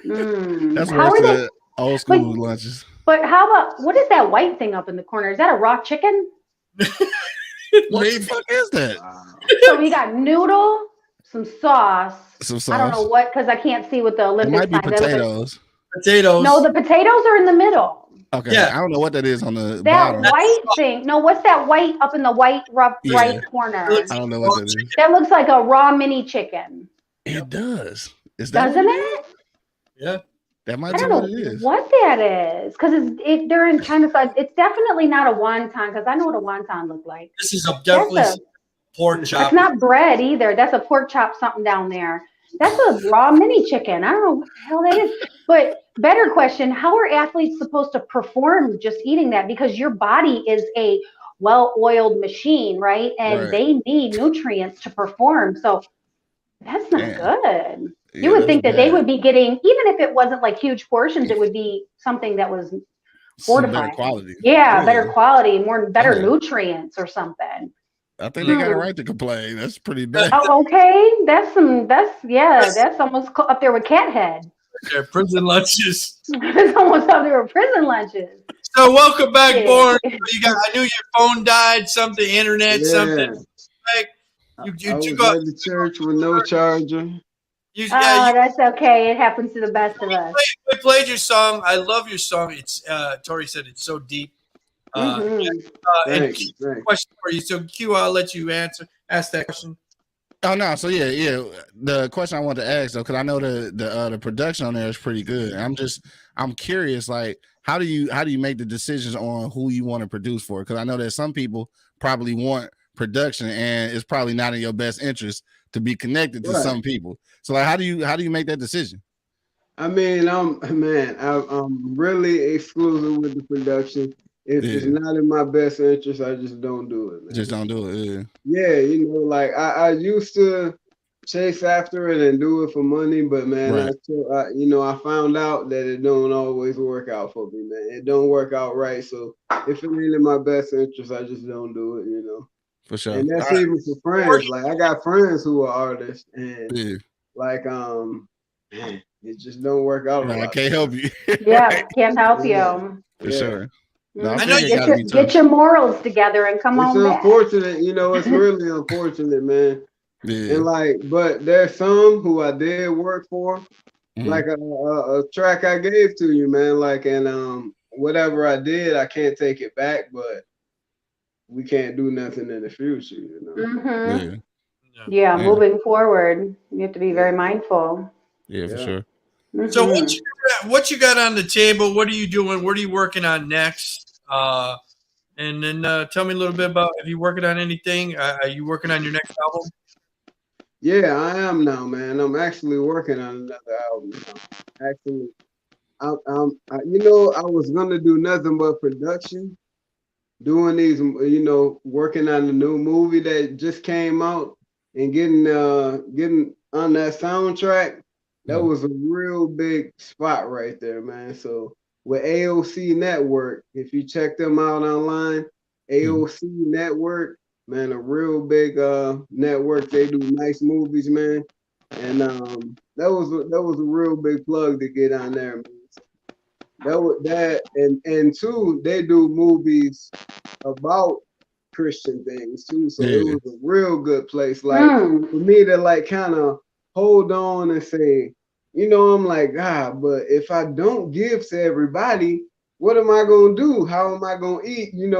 That's worse than old school lunches. But how about, what is that white thing up in the corner? Is that a raw chicken? What the fuck is that? So we got noodle, some sauce. I don't know what, because I can't see what the Olympic sign. It might be potatoes. Potatoes. No, the potatoes are in the middle. Okay, yeah. I don't know what that is on the that bottom. White thing. No, what's that white up in the right corner? I don't know what that is. That looks like a raw mini chicken. It does. Is that Doesn't what it? Yeah. That might I be don't what know it is. what that is, because they're in China, so it's definitely not a wonton, because I know what a wonton looked like. This is definitely pork chop. That's not bread either. That's a pork chop something down there. That's a raw mini chicken. I don't know what the hell that is. But better question, how are athletes supposed to perform just eating that? Because your body is a well-oiled machine, right? And they need nutrients to perform. So that's not good. Yeah, You would think that they bad. would be getting, even if it wasn't like huge portions, it would be something that was fortified. Better quality. Yeah, better quality, better nutrients or something. I think they got a right to complain. That's pretty bad. Oh, okay. That's almost up there with cat head. Yeah, prison lunches. It's almost up there with prison lunches. So welcome back, Born. I knew your phone died, something, internet, something. Like, I was at the church with no charger. That's okay. It happens to the best of us. We played your song. I love your song. It's Tori said it's so deep. Thank you. Question for you. So Q, I'll let you ask that question. Oh no, so yeah. The question I wanted to ask though, because I know the production on there is pretty good. I'm curious, like how do you make the decisions on who you want to produce for? Because I know that some people probably want production, and it's probably not in your best interest to be connected to some people. So like, how do you make that decision? I mean, I'm really exclusive with the production. If it's not in my best interest, I just don't do it, man. Just don't do it. Yeah, like I used to chase after it and do it for money, but man, I found out that it don't always work out for me, man. It don't work out right. So if it ain't in my best interest, I just don't do it, For sure. And that's even for friends. Like I got friends who are artists, and like man, it just don't work out. I can't help you. Can't help you. For sure. No, I know get your morals together and come on back. It's unfortunate, it's really unfortunate, man. Yeah. And but there's some who I did work for, like a track I gave to you, man. And whatever I did, I can't take it back, but we can't do nothing in the future, Yeah, moving forward, you have to be very mindful. Yeah, for sure. So what you got on the table? What are you doing? What are you working on next? And then tell me a little bit about, if you're working on anything. Are you working on your next album? Yeah, I am now, man. I'm actually working on another album now. Actually, I was gonna do nothing but production, doing these, working on the new movie that just came out and getting on that soundtrack. That was a real big spot right there, man. So with AOC Network, if you check them out online, AOC Network, man, a real big network. They do nice movies, man. And that was a real big plug to get on there, man. And two, they do movies about Christian things too. So it was a real good place. Like for me to kind of hold on and say, I'm like, God, but if I don't give to everybody, what am I gonna do? How am I gonna eat? I'm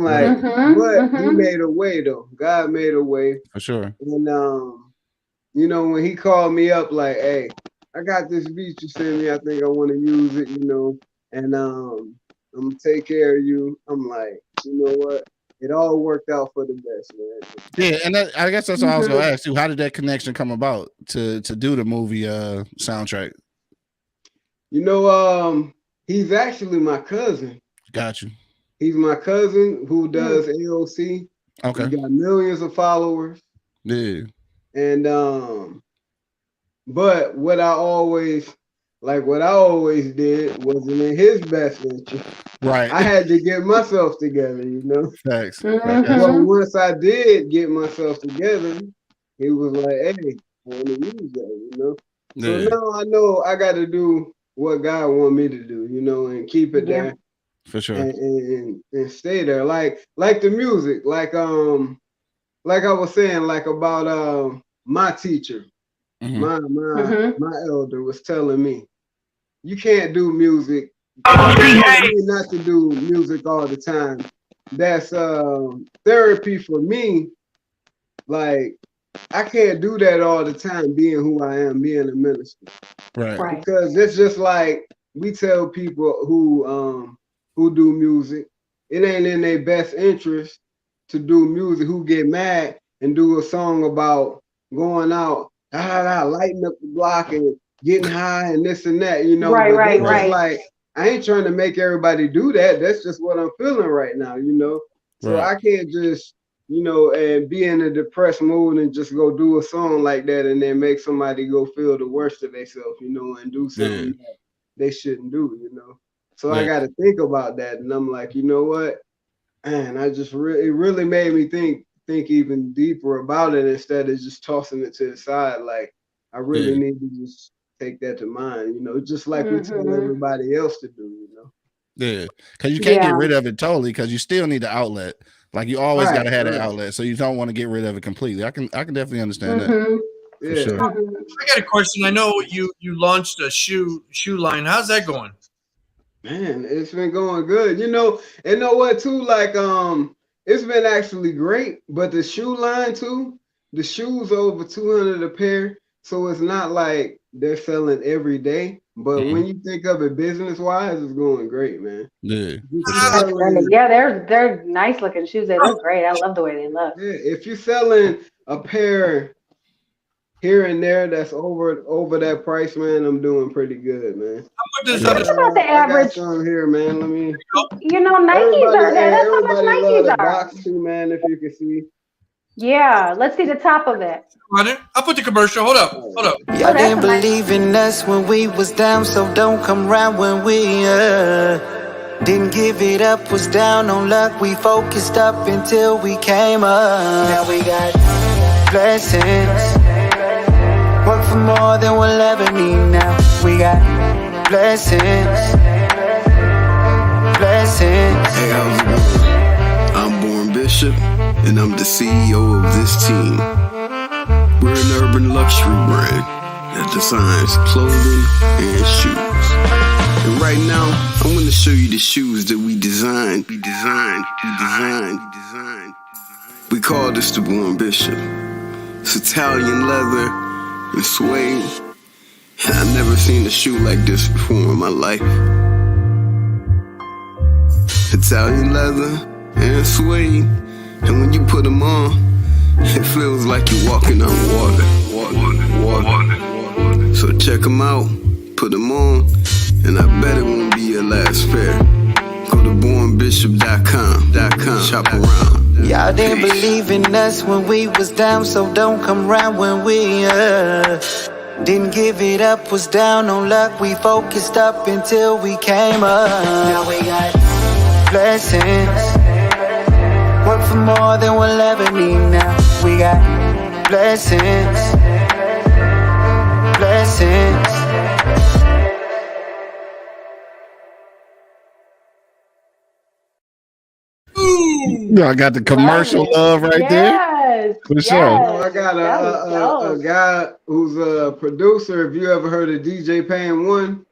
like, but He made a way though. God made a way. For sure. And when He called me up, like, hey, I got this beat you sent me. I think I want to use it, and I'm gonna take care of you. I'm like, you know what? It all worked out for the best, man. Yeah, and I guess that's what I was gonna ask you. How did that connection come about to do the movie soundtrack? He's actually my cousin. Got you. He's my cousin who does AOC. Okay. He got millions of followers. Yeah. And but what I always did wasn't in his best interest. Right. I had to get myself together, Facts. But once I did get myself together, he was like, hey, I want to use that, So now I know I got to do what God want me to do, and keep it there. For sure. And stay there. Like the music, like I was saying, like about my teacher, my elder was telling me, you can't do music. Not to do music all the time. That's therapy for me. Like I can't do that all the time, being who I am, being a minister. Right. Because it's just like we tell people who do music, it ain't in their best interest to do music, who get mad and do a song about going out, lighting up the block and getting high and this and that, you know. Right. Like, I ain't trying to make everybody do that. That's just what I'm feeling right now, you know. So I can't just, you know, and be in a depressed mood and just go do a song like that and then make somebody go feel the worst of themselves, you know, and do something that they shouldn't do, you know. So I got to think about that, and I'm like, you know what, man, it really made me think even deeper about it instead of just tossing it to the side. Like, I really need to just take that to mind, you know, just like we tell everybody else to do, you know. Yeah, because you can't get rid of it totally, because you still need the outlet. Like, you always got to have that outlet, so you don't want to get rid of it completely. I can definitely understand that. For sure. I got a question. I know you launched a shoe line. How's that going? Man, it's been going good. You know what too? Like, it's been actually great. But the shoe line too, the shoes are over 200 a pair. So it's not like they're selling every day. But when you think of it business wise, it's going great, man. Yeah. Yeah, they're nice looking shoes. They look great. I love the way they look. Yeah, if you're selling a pair here and there that's over that price, man, I'm doing pretty good, man. What's about the average? I got some here, man. Let me. You know, Nikes are there. That's how much Nikes are. Box too, man. If you can see. Yeah, let's see the top of it. I'll put the commercial. Hold up. Y'all didn't believe in us when we was down, so don't come round when we didn't give it up, was down on luck. We focused up until we came up. Now we got blessings. Work for more than we'll ever need now. We got blessings. Hey, how's it going? I'm Born Bishop, and I'm the CEO of this team. We're an urban luxury brand that designs clothing and shoes. And right now, I'm going to show you the shoes that we designed. We call this the Born Bishop. It's Italian leather and suede. And I've never seen a shoe like this before in my life. Italian leather and suede. And when you put them on, it feels like you're walking on water. So check them out, put them on, and I bet it won't be your last pair. Go to bornbishop.com, shop around. Y'all didn't believe in us when we was down, so don't come round when we didn't give it up, was down on luck. We focused up until we came up. Now we got blessings. Work for more than we'll ever need now. We got blessings. I got the commercial love right there. For sure. I got a guy who's a producer. Have you ever heard of DJ Pan One?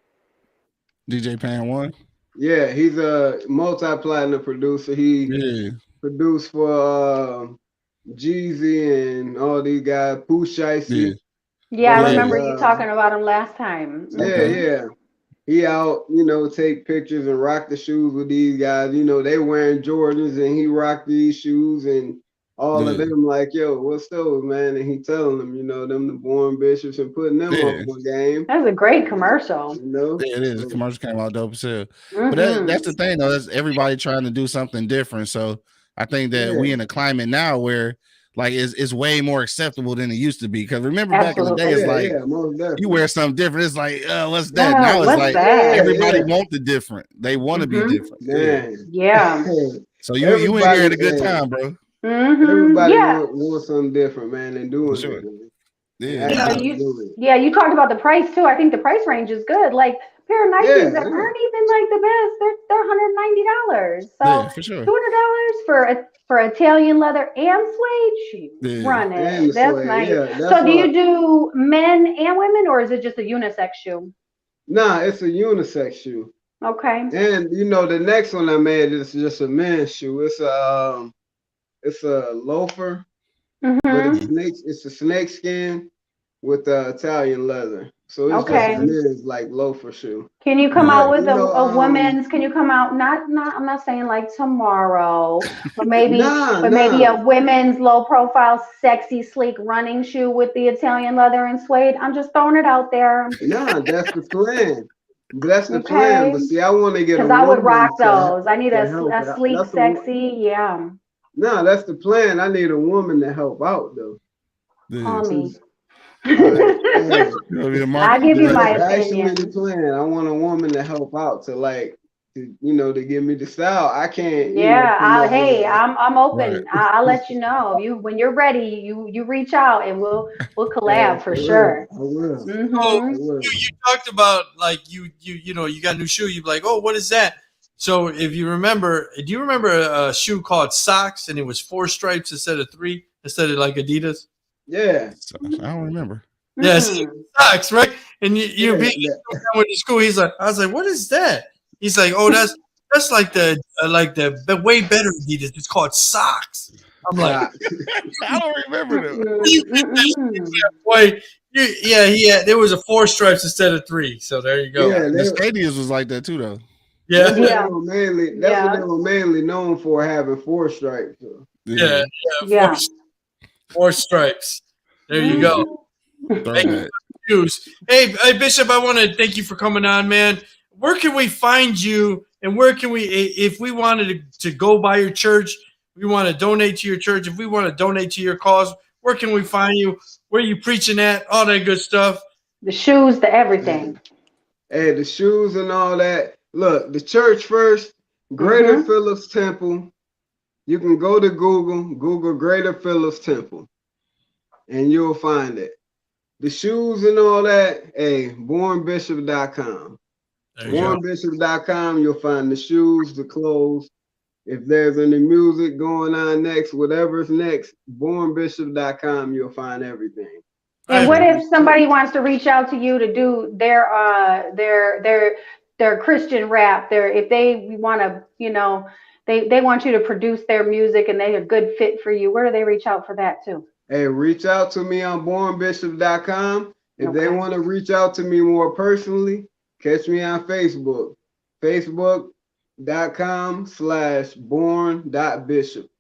DJ Pan One? Yeah, he's a multi-platinum producer. He produced for Jeezy and all these guys, Pooh Shiesty. Yeah, I remember you talking about him last time. Yeah. He out, you know, take pictures and rock the shoes with these guys. You know, they wearing Jordans and he rocked these shoes and all of them like, yo, what's those, man? And he telling them, you know, them the Born Bishops and putting them up for game. That was a great commercial. You know? Yeah, it is. The commercial came out dope as hell. But that's the thing, though. That's everybody trying to do something different. So I think that we in a climate now where like it's way more acceptable than it used to be. Because remember back in the day, it's like you wear something different. It's like, what's that? Now it's like everybody want the different. They want to be different. Yeah. So you in here at a good time, bro. Everybody wants something different, man, and doing it. You talked about the price too. I think the price range is good. Like a pair of Nikes that aren't even like the best. They're $190. So for sure. $200 for Italian leather and suede shoes. Run it. That's nice. So do you do men and women, or is it just a unisex shoe? Nah, it's a unisex shoe. Okay. And you know, the next one I made is just a men's shoe. It's a loafer, but it's a snake skin with Italian leather. So it's Okay. just it is like loafer shoe. Can you come out with You know, a woman's? Can you come out? Not. I'm not saying like tomorrow, but maybe, maybe a women's low profile, sexy, sleek running shoe with the Italian leather and suede. I'm just throwing it out there. Nah, that's the plan. That's the plan. But see, I want to get because I would rock those. I need a sleek, sexy. Yeah. No, that's the plan. I need a woman to help out though. Call me. I'll give you my opinion. Actually, the plan. I want a woman to help out to give me the style. I can't. Yeah. Hey, I'm open. Right. I'll let you know. When you're ready, you reach out and we'll collab for sure. I will. So you talked about like you got a new shoe. You're like, oh, what is that? So if you remember, do you remember a shoe called Socks and it was 4 stripes instead of 3 instead of like Adidas? Yeah, I don't remember. Yes, Socks, right? And you went to school. He's like, I was like, what is that? He's like, oh, that's like the way better Adidas. It's called Socks. I'm like, I don't remember that. Boy, there was a 4 stripes instead of 3. So there you go. Yeah, the Stadiums was like that too, though. Yeah, that's what they were mainly known for, having 4 stripes. So. Yeah. 4 stripes. There you go. Hey, Bishop, I want to thank you for coming on, man. Where can we find you, and where can we, if we wanted to go by your church, we want to donate to your church, if we want to donate to your cause, where can we find you? Where are you preaching at? All that good stuff. The shoes, the everything. Hey, the shoes and all that. Look, the church first, Greater Phillips Temple. You can go to Google Greater Phillips Temple, and you'll find it. The shoes and all that, hey, bornbishop.com. Bornbishop.com, you'll find the shoes, the clothes. If there's any music going on next, whatever's next, bornbishop.com, you'll find everything. And what if somebody wants to reach out to you to do their Christian rap? If they want to, they want you to produce their music and they're a good fit for you, where do they reach out for that too? Hey, reach out to me on bornbishop.com. If they want to reach out to me more personally, catch me on Facebook. Facebook.com/born.bishop.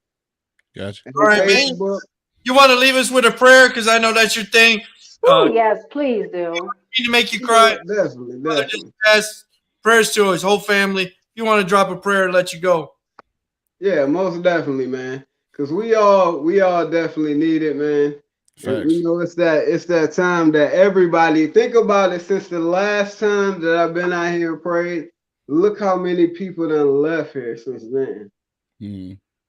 Gotcha. All right, man. You want to leave us with a prayer? Because I know that's your thing. Yes, please do. Need to make you cry. Definitely. Just ask prayers to his whole family. If you want to drop a prayer, let you go. Yeah, most definitely, man. Because we all definitely need it, man. It's that time that everybody think about it. Since the last time that I've been out here and prayed, look how many people done left here since then.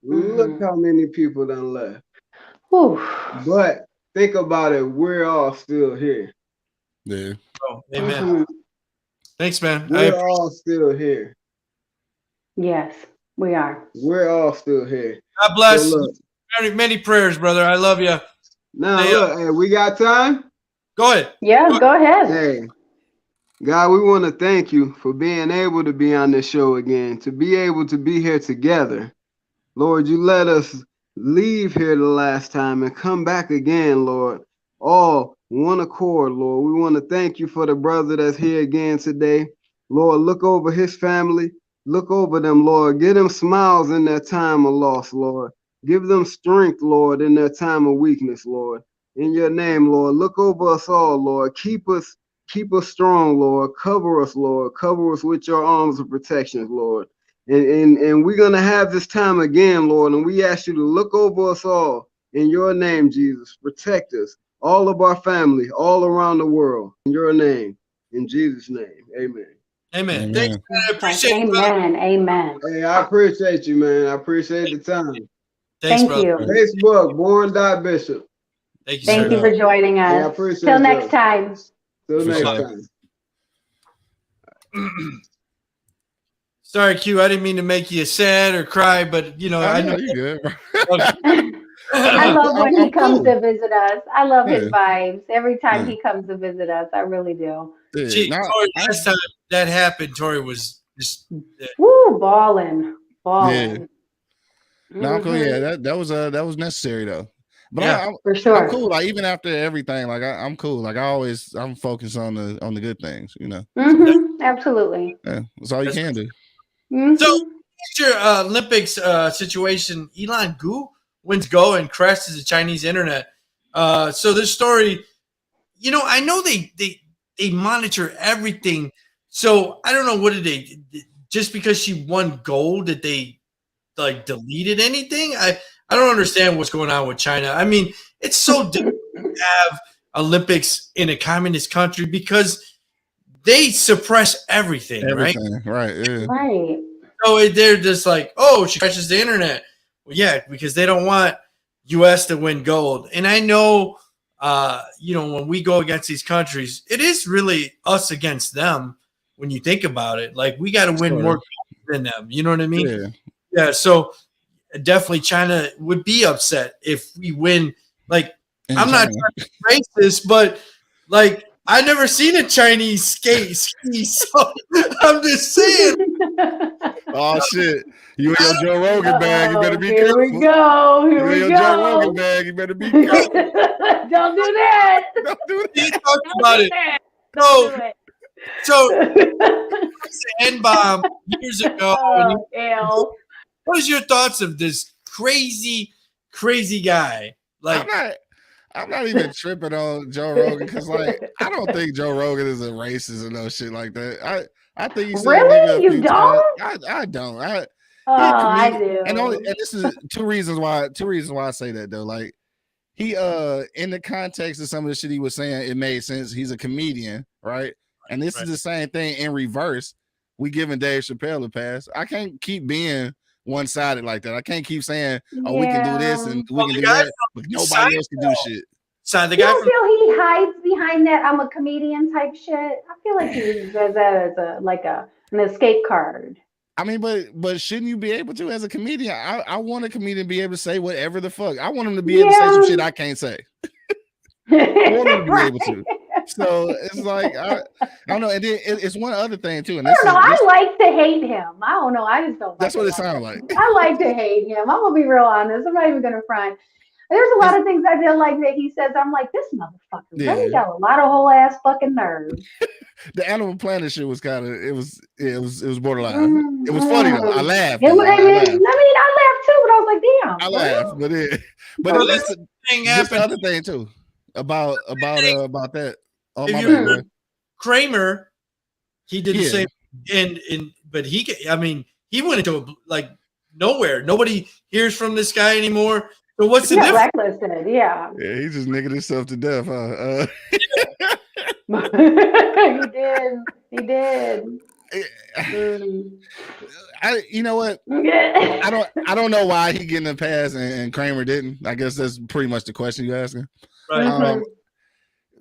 Look how many people done left. But think about it, we're all still here. Yeah. Oh, amen. Thanks, man. We're all still here. Yes, we are. We're all still here. God bless. So many prayers, brother. I love you. Now, hey, we got time? Go ahead. Yeah, go ahead. Hey, God, we want to thank you for being able to be on this show again, to be able to be here together. Lord, you let us leave here the last time and come back again, Lord. All one accord, Lord. We want to thank you for the brother that's here again today. Lord, look over his family. Look over them, Lord. Give them smiles in their time of loss, Lord. Give them strength, Lord, in their time of weakness, Lord. In your name, Lord, look over us all, Lord. Keep us strong, Lord. Cover us, Lord. Cover us with your arms of protection, Lord. And we're going to have this time again, Lord, and we ask you to look over us all in your name, Jesus. Protect us, all of our family, all around the world, in your name. In Jesus' name, amen. Amen. Thanks, man. I appreciate it. Amen. Hey, I appreciate you, man. I appreciate the time. Thanks, Thank brother. you. Facebook, born.bishop. Thank you, Thank you for joining us. Yeah, I appreciate Till next time. Till next time. Sorry, Q. I didn't mean to make you sad or cry, but I know you're good. I love when he comes to visit us. I love his vibes every time he comes to visit us. I really do. Tori, last time that happened, Tori was just balling. Yeah. No, that was necessary though. But Yeah, for sure. I'm cool. Like even after everything, like I'm cool. Like I'm focused on the good things, you know. Absolutely. Yeah, that's all you can do. So your Olympics situation, Eileen Gu wins gold and crashes the Chinese internet. So this story, you know, I know they monitor everything. So I don't know, what did they, just because she won gold, did they like deleted anything? I don't understand what's going on with China. I mean, it's so difficult to have Olympics in a communist country because they suppress everything, right? Right. Yeah. Right. So they're just like, oh, she crashes the internet. Well, yeah, because they don't want U.S. to win gold. And I know, you know, when we go against these countries, it is really us against them when you think about it. Like, we got to win more gold than them. You know what I mean? Yeah. Yeah. So definitely China would be upset if we win. Like, I'm not trying to be racist, but like, I never seen a Chinese ski, so I'm just saying. Oh shit! You in your Joe Rogan bag? You better be careful. Here we go. Here we go. Joe Rogan bag. You better be careful. Don't do that. Don't do that. He talked about it. So N-bomb years ago. What is your thoughts of this crazy guy? Like, I'm not even tripping on Joe Rogan because, like, I don't think Joe Rogan is a racist or no shit like that. I think he's really, you don't. I don't. I do. And this is two reasons why I say that though. Like, he in the context of some of the shit he was saying, it made sense. He's a comedian, right? And this is the same thing in reverse. We giving Dave Chappelle a pass. I can't keep being one-sided like that. I can't keep saying, "Oh, we can do this and we can do that," but nobody else can do shit. So the You guy don't feel he hides behind that "I'm a comedian" type shit? I feel like he does that as an escape card. I mean, but shouldn't you be able to as a comedian? I want a comedian to be able to say whatever the fuck. I want him to be able to say some shit I can't say. I want him to be able to. So it's like I don't know. And then it's one other thing too. And I don't know. I like to hate him. I don't know. I just don't. That's what it sounds like. I like to hate him. I'm gonna be real honest. I'm not even gonna front. There's a lot of things I feel like that he says. I'm like, this motherfucker really got a lot of whole ass fucking nerve. The Animal Planet shit was kind of it was borderline. It was funny though. I laughed. I laughed too, but I was like, damn. I laughed, but this thing happened. The other thing too about that. Oh, my bad. Kramer, he did the same, but he went into like nowhere. Nobody hears from this guy anymore. So what's the difference? Blacklisted, yeah. Yeah, he just niggered himself to death, huh? He did. You know what? I don't know why he getting a pass and Kramer didn't. I guess that's pretty much the question you're asking. Right.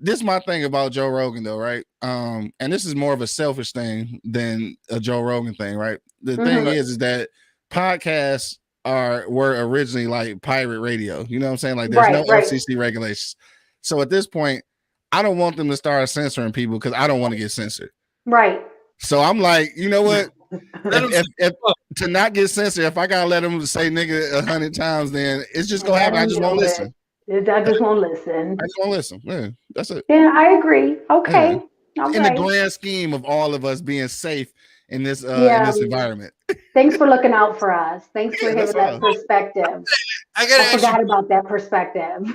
This is my thing about Joe Rogan though, right? And this is more of a selfish thing than a Joe Rogan thing, right? The thing is that podcasts were originally like pirate radio. You know what I'm saying? Like there's no FCC regulations. So at this point, I don't want them to start censoring people because I don't want to get censored. Right. So I'm like, you know what? if to not get censored, if I gotta let them say nigga 100 times, then it's just gonna happen. I just won't listen. I just won't listen. I just won't listen. Yeah, that's it. Yeah, I agree. Okay. Yeah. In the grand scheme of all of us being safe in this environment. Thanks for looking out for us. Thanks for giving that perspective. I forgot about that perspective.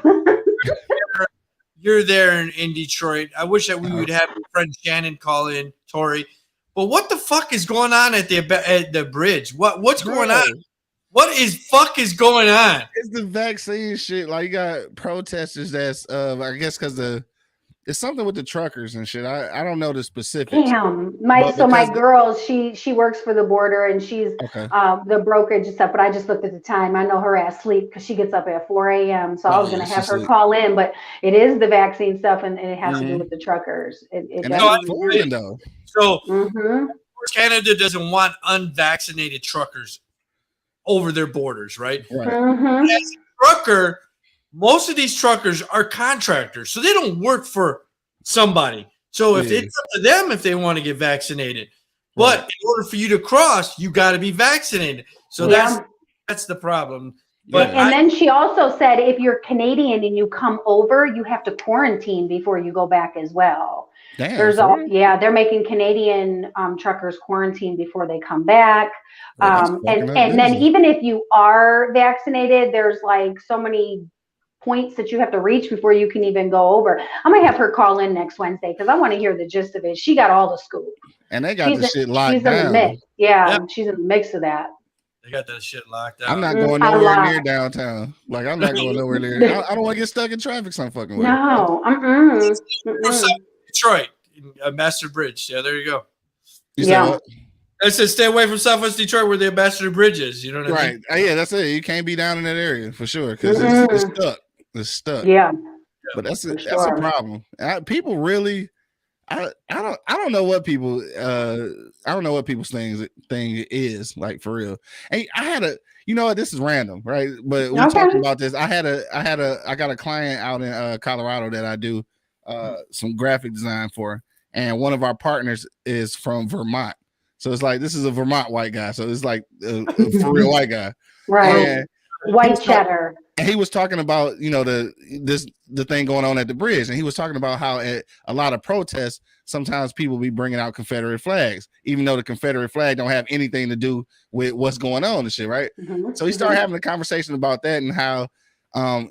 You're there in Detroit. I wish that we would have your friend Shannon call in, Tori. But what the fuck is going on at the bridge? What's going on? What is going on? It's the vaccine shit. Like, you got protesters that's I guess because it's something with the truckers and shit. I don't know the specifics. Damn. My girl, she works for the border and she's the brokerage and stuff, but I just looked at the time. I know her ass sleep because she gets up at 4 a.m. So I was gonna have her call in, but it is the vaccine stuff and it has to do with the truckers. That's foreign though. So Canada doesn't want unvaccinated truckers over their borders, right? As a trucker, most of these truckers are contractors, so they don't work for somebody. So if it's up to them if they want to get vaccinated, but in order for you to cross, you got to be vaccinated. So that's the problem. But and then she also said if you're Canadian and you come over, you have to quarantine before you go back as well. Damn, they're making Canadian truckers quarantine before they come back. And then even if you are vaccinated, there's like so many points that you have to reach before you can even go over. I'm gonna have her call in next Wednesday because I want to hear the gist of it. She got all the scoop. And they got the shit locked she's down. In the mix. Yeah, she's in the mix of that. They got that shit locked down. I'm not going nowhere near downtown. Like I'm not going nowhere near. I don't want to get stuck in traffic some fucking way. No. Detroit, Ambassador Bridge. Yeah, there you go. You said what? It says stay away from Southwest Detroit where the Ambassador Bridge is. You know what I mean? Right. Yeah, that's it. You can't be down in that area for sure because it's stuck. It's stuck. Yeah. But that's a problem. People really. I don't know what people I don't know what people's thing is like for real. And I had this is random, right? But we talked about this. I got a client out in Colorado that I do some graphic design for, and one of our partners is from Vermont. So it's like this is a Vermont white guy. So it's like a for real white guy. Right. And white cheddar. And he was talking about, the thing going on at the bridge. And he was talking about how at a lot of protests, sometimes people be bringing out Confederate flags, even though the Confederate flag don't have anything to do with what's going on and shit, right? So he started having a conversation about that and how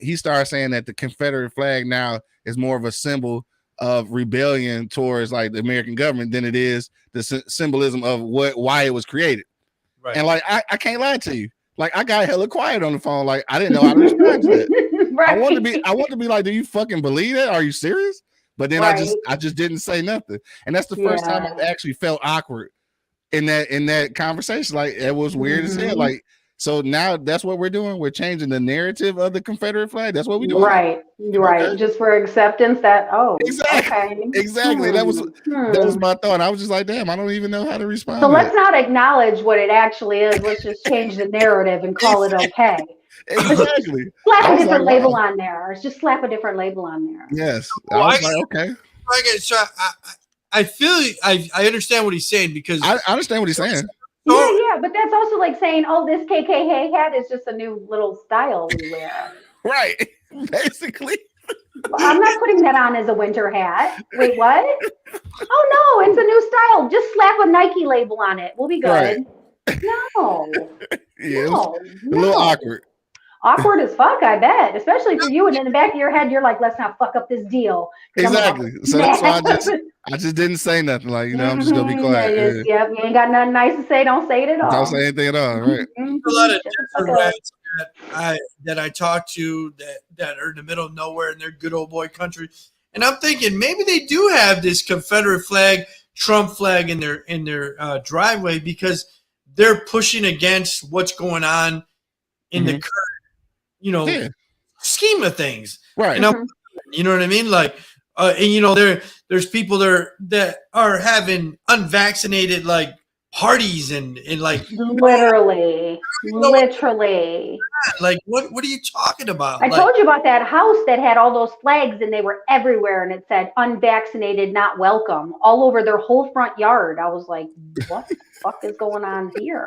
he started saying that the Confederate flag now is more of a symbol of rebellion towards like the American government than it is the symbolism of why it was created. Right. And like, I can't lie to you. Like I got hella quiet on the phone. Like I didn't know how to respond to that. Right. I want to be like, do you fucking believe it? Are you serious? But then I just didn't say nothing. And that's the first time I actually felt awkward in that conversation. Like it was weird as hell. Like, so now that's what we're doing. We're changing the narrative of the Confederate flag. That's what we do. Right. Okay. Just for acceptance that, exactly. That was my thought. I was just like, damn, I don't even know how to respond. So let's not acknowledge what it actually is. Let's just change the narrative and call it okay. Exactly. Slap a different label on there. Just slap a different label on there. Yes. I was like, okay. I feel I understand what he's saying because I understand what he's saying. Yeah, but that's also like saying, oh, this KKK hat is just a new little style we wear. Right. Basically. I'm not putting that on as a winter hat. Wait, what? Oh, no, it's a new style. Just slap a Nike label on it. We'll be good. Right. No. Yeah, no. A little awkward. Awkward as fuck, I bet. Especially for you. And in the back of your head, you're like, let's not fuck up this deal. Exactly. So I just didn't say nothing. Like, I'm just gonna be quiet. Yep, you ain't got nothing nice to say. Don't say it at all. Don't say anything at all, right? A lot of different rats that I talk to that are in the middle of nowhere in their good old boy country. And I'm thinking maybe they do have this Confederate flag, Trump flag in their driveway because they're pushing against what's going on in the current, scheme of things. Right. And you know what I mean? Like, and there's people there that are having unvaccinated like parties and like literally. Like what are you talking about? I told you about that house that had all those flags and they were everywhere and it said unvaccinated not welcome all over their whole front yard. I was like, what the fuck is going on here?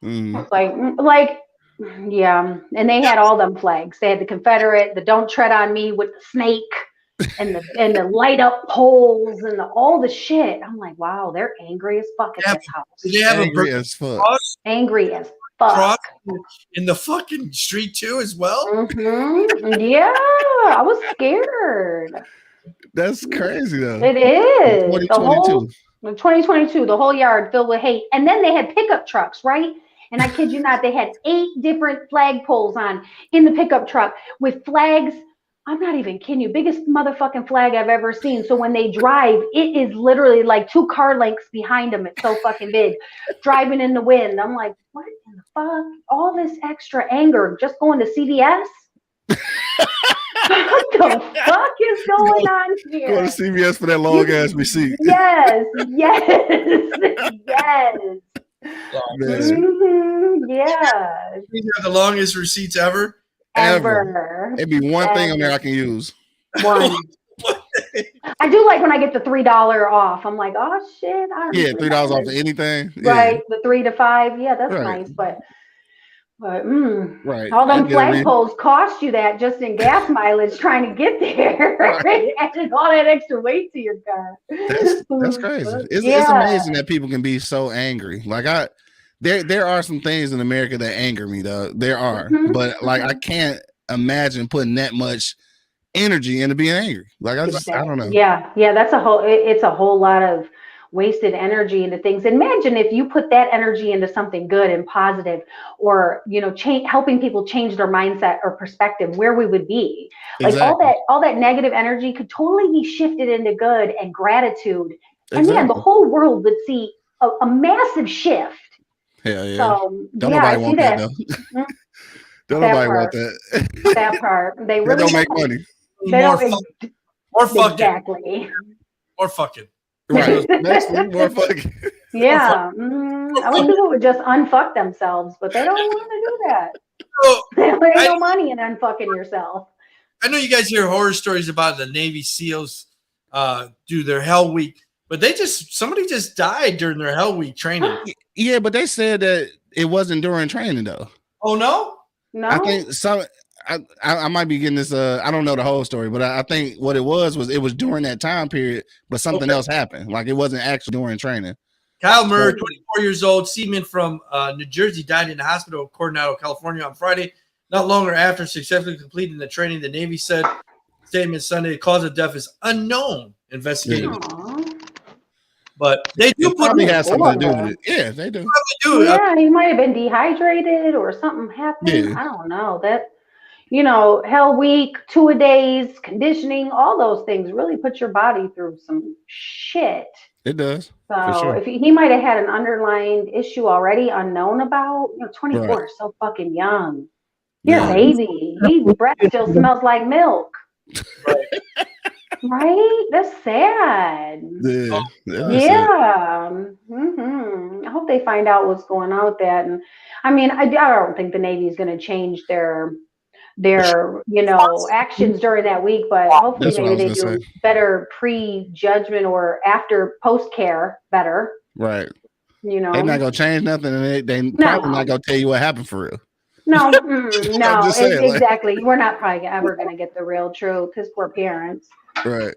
Like yeah, and they had all them flags. They had the Confederate, the "Don't Tread on Me" with the snake, and the light up poles and all the shit. I'm like, wow, they're angry as fuck at this house. They have angry as fuck. Angry as fuck. In the fucking street too, as well. Yeah, I was scared. That's crazy though. It is. 2022. 2022, the whole yard filled with hate, and then they had pickup trucks, right? And I kid you not, they had 8 different flag poles on in the pickup truck with flags. I'm not even kidding you. Biggest motherfucking flag I've ever seen. So when they drive, it is literally like 2 car lengths behind them. It's so fucking big. Driving in the wind. I'm like, what in the fuck? All this extra anger just going to CVS? What the fuck is going on here? Go to CVS for that long ass receipt. Yes. Yeah. These are the longest receipts ever. It'd be one thing on there I can use. One. I do like when I get the $3 off. I'm like, oh shit. $3 off of anything. Right. The 3 to 5. Yeah, that's nice. But But, Right. all them And then flagpoles cost you that just in gas mileage trying to get there. Adding all that extra weight to your car. that's crazy. But, It's yeah. amazing that people can be so angry. Like there are some things in America that anger me though. There are, but like I can't imagine putting that much energy into being angry. Like I don't know. Yeah, that's it's a whole lot of wasted energy into things. Imagine if you put that energy into something good and positive, or helping people change their mindset or perspective, where we would be. Like all that negative energy could totally be shifted into good and gratitude. And man, the whole world would see a massive shift. Hell yeah. So, don't nobody want that though. Don't nobody want that. That part. They really don't make money. They more fucking. Exactly. More fucking. Right. Basically, more fucking. Yeah. I wish people would just unfuck themselves, but they don't want to do that. So, There's no money in unfucking yourself. I know you guys hear horror stories about the Navy SEALs do their Hell Week, but somebody just died during their Hell Week training. Yeah, but they said that it wasn't during training though. Oh no? No. I think I might be getting this. I don't know the whole story, but I think what it was during that time period, but something else happened. Like it wasn't actually during training. Kyle Murr, 24 years old, seaman from New Jersey, died in the hospital of Coronado, California on Friday. Not longer after successfully completing the training, the Navy said statement Sunday, the cause of death is unknown. Investigating. But they do probably have something to do with it. Yeah, they do. Yeah, he might have been dehydrated or something happened. Yeah. I don't know. That Hell Week, 2-a-days, conditioning, all those things really put your body through some shit. It does. So sure. If he might have had an underlying issue already unknown about, 24 is so fucking young. You're a baby. His breath still smells like milk. Right? That's sad. Yeah. I hope they find out what's going on with that. And I mean, I don't think the Navy is going to change their actions during that week, but hopefully maybe they do better pre-judgment or after post-care better. Right. They're not going to change nothing, and they probably not going to tell you what happened for real. No, exactly. We're not probably ever going to get the real truth because poor parents. Right.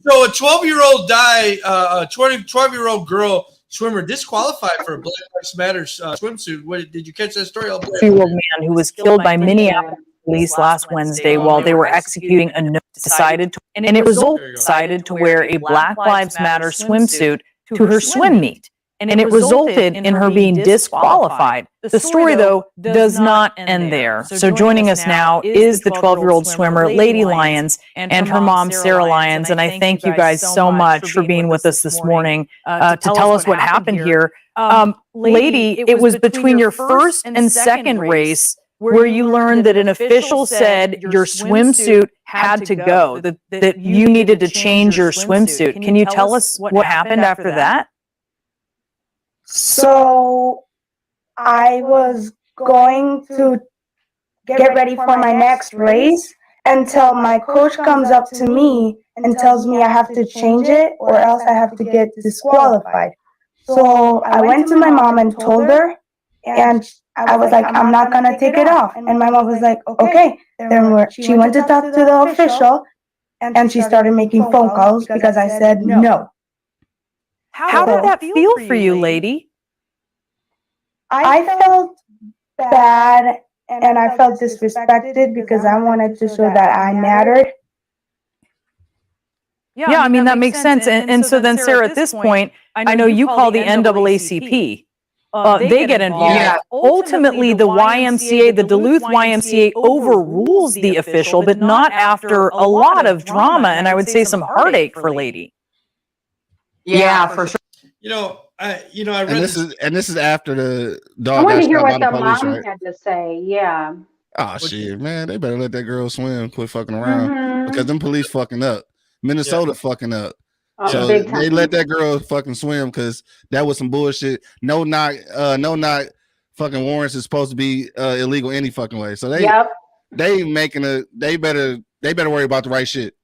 So a 12-year-old a 12-year-old girl swimmer disqualified for a Black Lives Matter swimsuit. Did you catch that story? 12-year-old man who was killed by Minneapolis police last Wednesday while they were executing a NUDE decided to wear a Black Lives Matter swimsuit to her swim meet. And it resulted in her being disqualified. The story, though, does not end there. So joining us now is the 12-year-old swimmer, Lady Lyons, and her mom, Sarah Lyons. And I thank you guys so much for being with us this morning to tell us what happened here. Lady, it was between your first and second race where you learned that an official said your swimsuit had to go, that you needed to change your swimsuit. Can you tell us what happened after that? So I was going to get ready for my next race until my coach comes up to me and tells me I have to change it or else I have to get disqualified. So I went to my mom and told her, and I was like, I'm not going to take it off. And my mom was like, okay. Then she went to talk to the official and she started making phone calls because I said no. How did that feel for you, lady? I felt bad and I felt disrespected because I wanted to show that I mattered. Yeah, I mean, that makes sense. And so then, Sarah, at this point, I know you call the NAACP. They get involved. Yeah. Ultimately, the YMCA, the Duluth YMCA, overrules the official, but not after a lot of drama and I would say some heartache for Lady. Yeah, for sure. I read this is after the dog. I want to hear what the mom had to say. Yeah. Oh shit, man! They better let that girl swim. Quit fucking around because them police fucking up. Minnesota fucking up. So they let that girl fucking swim because that was some bullshit. No knock fucking warrants is supposed to be illegal any fucking way. So they better worry about the right shit.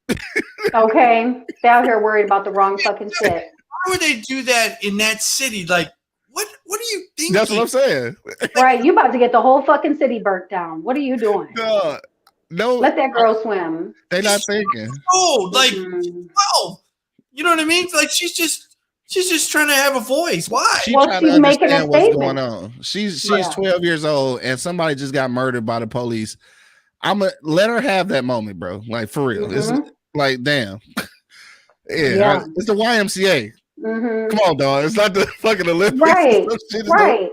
Okay. They out here worried about the wrong fucking shit. Why would they do that in that city? Like, What are you thinking? That's what I'm saying. Right, you about to get the whole fucking city burnt down. What are you doing? No, let that girl swim. They're not thinking. Oh, like 12. You know what I mean? Like she's just trying to have a voice. Why? She's Well, trying she's to making a understand what's statement. going on. She's 12 years old and somebody just got murdered by the police. I'ma let her have that moment, bro. Like for real. It's like damn. Yeah. It's the YMCA. Come on, dog. It's not the fucking Olympics. Right.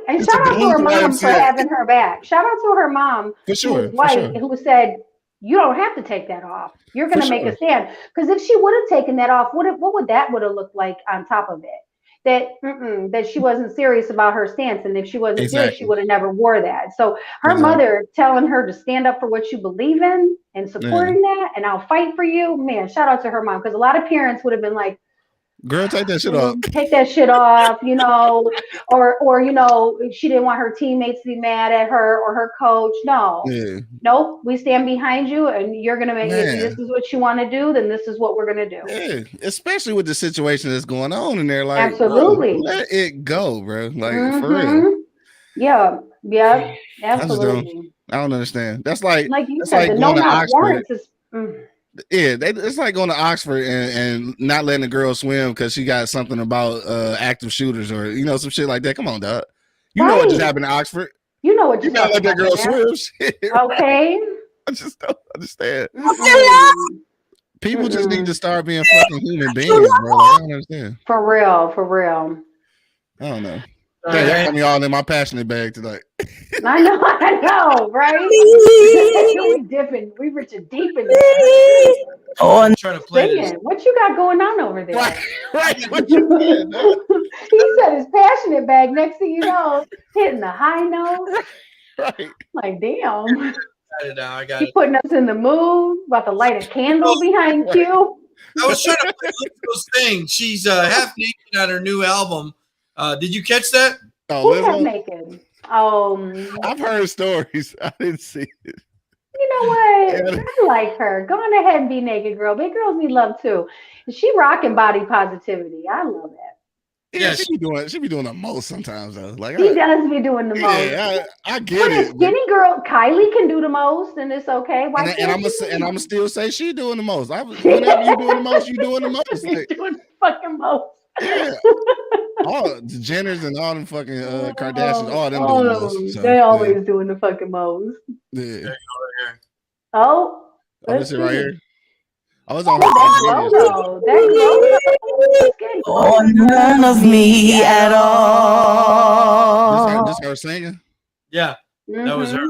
And shout out to her mom for having her back. Shout out to her mom, for sure, who said, "You don't have to take that off. You're going to make a stand." Because if she would have taken that off, what would that would have looked like on top of it? That she wasn't serious about her stance, and if she wasn't serious, she would have never wore that. So her mother telling her to stand up for what you believe in and supporting that, and I'll fight for you. Man, shout out to her mom, because a lot of parents would have been like, "Girl, take that shit off. Take that shit off," you know, or you know, she didn't want her teammates to be mad at her or her coach. No, nope. We stand behind you, and you're gonna make. If this is what you want to do, then this is what we're gonna do. Yeah, especially with the situation that's going on in there. Like, absolutely, bro, let it go, bro. Like for real. Yeah, absolutely. I don't understand. That's like you said, the no knock warrants is. Yeah, it's like going to Oxford and not letting a girl swim because she got something about active shooters or some shit like that. Come on, dog. You know what just happened to Oxford. You know what you gotta let that girl swim. Shit, okay. I just don't understand. People just need to start being fucking human beings, bro. Like, I don't understand. For real. I don't know. Dang, that got me all in my passionate bag tonight. I know, right? We reaching deep in this. Oh, I'm trying to play this. What you got going on over there? Right. What you doing? He said his passionate bag. Next thing you know, hitting the high note. Right. Like, damn. I got He putting us in the mood. About to light a candle behind Q. I was trying to play those things. She's half naked on her new album. Did you catch that? Who's half naked? I've heard stories. I didn't see it. You know what? I like her. Go on ahead and be naked, girl. Big girls need love too. She rocking body positivity. I love that. Yeah, she be doing the most sometimes though. Like she does be doing the most. Yeah, I get it. Skinny girl Kylie can do the most, and it's okay. Why and I'm gonna still say she doing the most. Whenever you doing the most, you doing the most. Like, doing the fucking most. Yeah. All the Jenners and all them fucking Kardashians, all them doing the most. So, they always doing the fucking most. Yeah. Oh, this is right here. I was on none of me at all. This her singing? Yeah, that was her.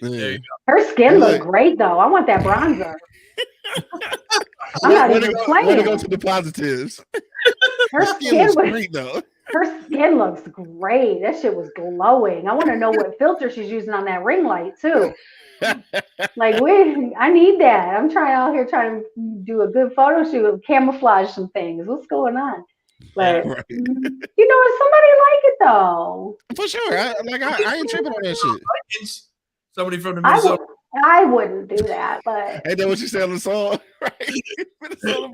Yeah. There you go. Her skin looks great though. I want that bronzer. I'm not even playing. Way to go to the positives. Her skin looks great though. Her skin looks great. That shit was glowing. I want to know what filter she's using on that ring light too. Like I need that. I'm trying to do a good photo shoot, camouflage some things. What's going on? Like, right. You know, somebody like it though. For sure. I ain't tripping on that shit. Somebody from the Minnesota. I wouldn't do that, but ain't that what you said on the song? Right? Minnesota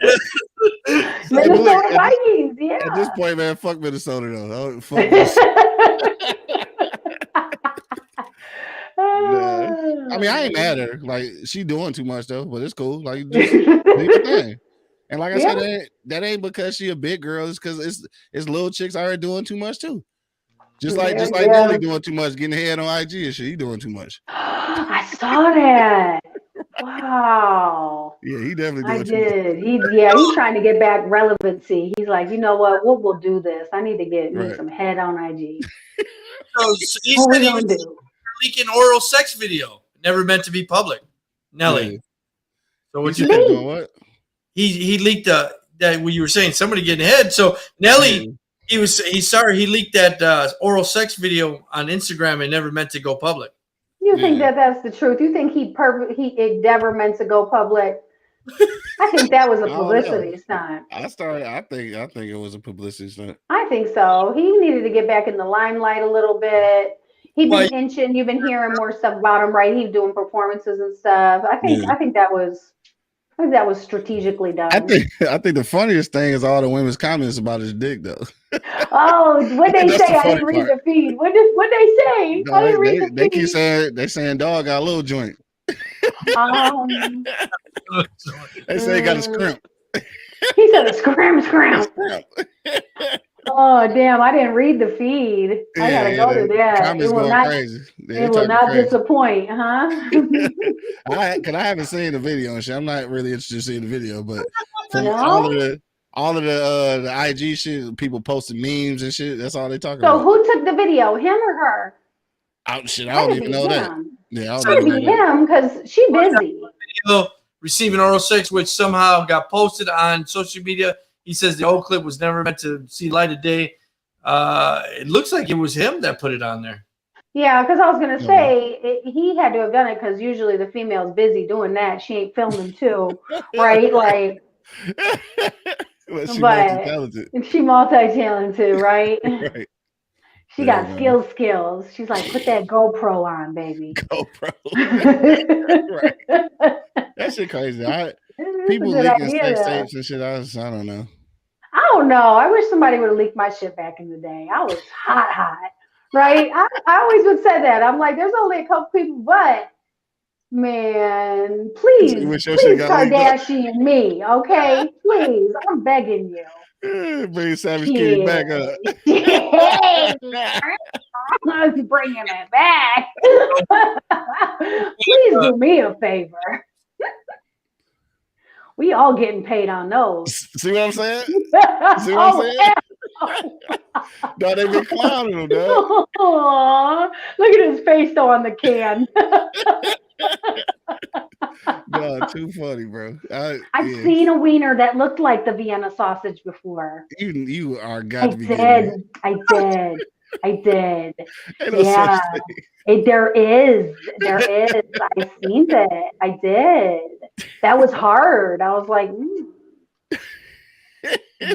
Vikings, yeah. At this point, man, fuck Minnesota though. I mean, I ain't mad at her. Like, she doing too much though, but it's cool. Like, just do your thing. And like I said, that ain't because she a big girl. It's because it's little chicks already doing too much too. Just like Nelly doing too much, getting head on IG and shit. He doing too much. I saw that. Wow. Yeah, he definitely doing too much. He's trying to get back relevancy. He's like, you know what? We'll do this. I need to get me some head on IG. So he said he was leaking oral sex video, never meant to be public. Nelly. Yeah. So what you think? Doing what? He leaked that what you were saying, somebody getting head. So Nelly. He's sorry he leaked that oral sex video on Instagram and never meant to go public. You think that's the truth? You think it never meant to go public? I think that was a publicity stunt. I think it was a publicity stunt. I think so. He needed to get back in the limelight a little bit. He's been inching. You've been hearing more stuff about him, right? He's doing performances and stuff. I think that was I think that was strategically done. I think the funniest thing is all the women's comments about his dick, though. Oh, what they That's say? the I funny didn't read part. the feed. What they say? No, I didn't read the they feed. keep saying dog got a little joint. They say he got a scrimp. He said a scrimp. Oh damn! I didn't read the feed. I gotta go to that. Comments going crazy. It will not disappoint, huh? Cause I haven't seen the video and shit. I'm not really interested in seeing the video, but from No? all of the IG shit, people posting memes and shit. That's all they talking So about. who took the video? Him or her? I don't even know that. Yeah, I It's don't gotta even be know that. him because she busy. Video receiving oral sex, which somehow got posted on social media. He says the whole clip was never meant to see light of day. It looks like it was him that put it on there. Yeah, because I was gonna say he had to have done it because usually the female's busy doing that. She ain't filming too, right? Like, But she multi-talented. She multi-talented, right? Right. She got skills. She's like, put that GoPro on, baby. GoPro. Right. That shit crazy. People good leaking idea, sex though. tapes and shit. I don't know. I don't know. I wish somebody would have leaked my shit back in the day. I was hot, right? I always would say that. I'm like, there's only a couple people, but man, please Kardashian me, okay? Please, I'm begging you. Bring Savage Kitty back up. I'm bringing it back. Please do me a favor. We all getting paid on those. See what I'm saying? See what I'm saying? No, they been clowning him, dog. Look at his face though on the can. No, too funny, bro. I've seen a wiener that looked like the Vienna sausage before. You are got to be I did. Yeah. There is. I've seen it. I did. That was hard. I was like,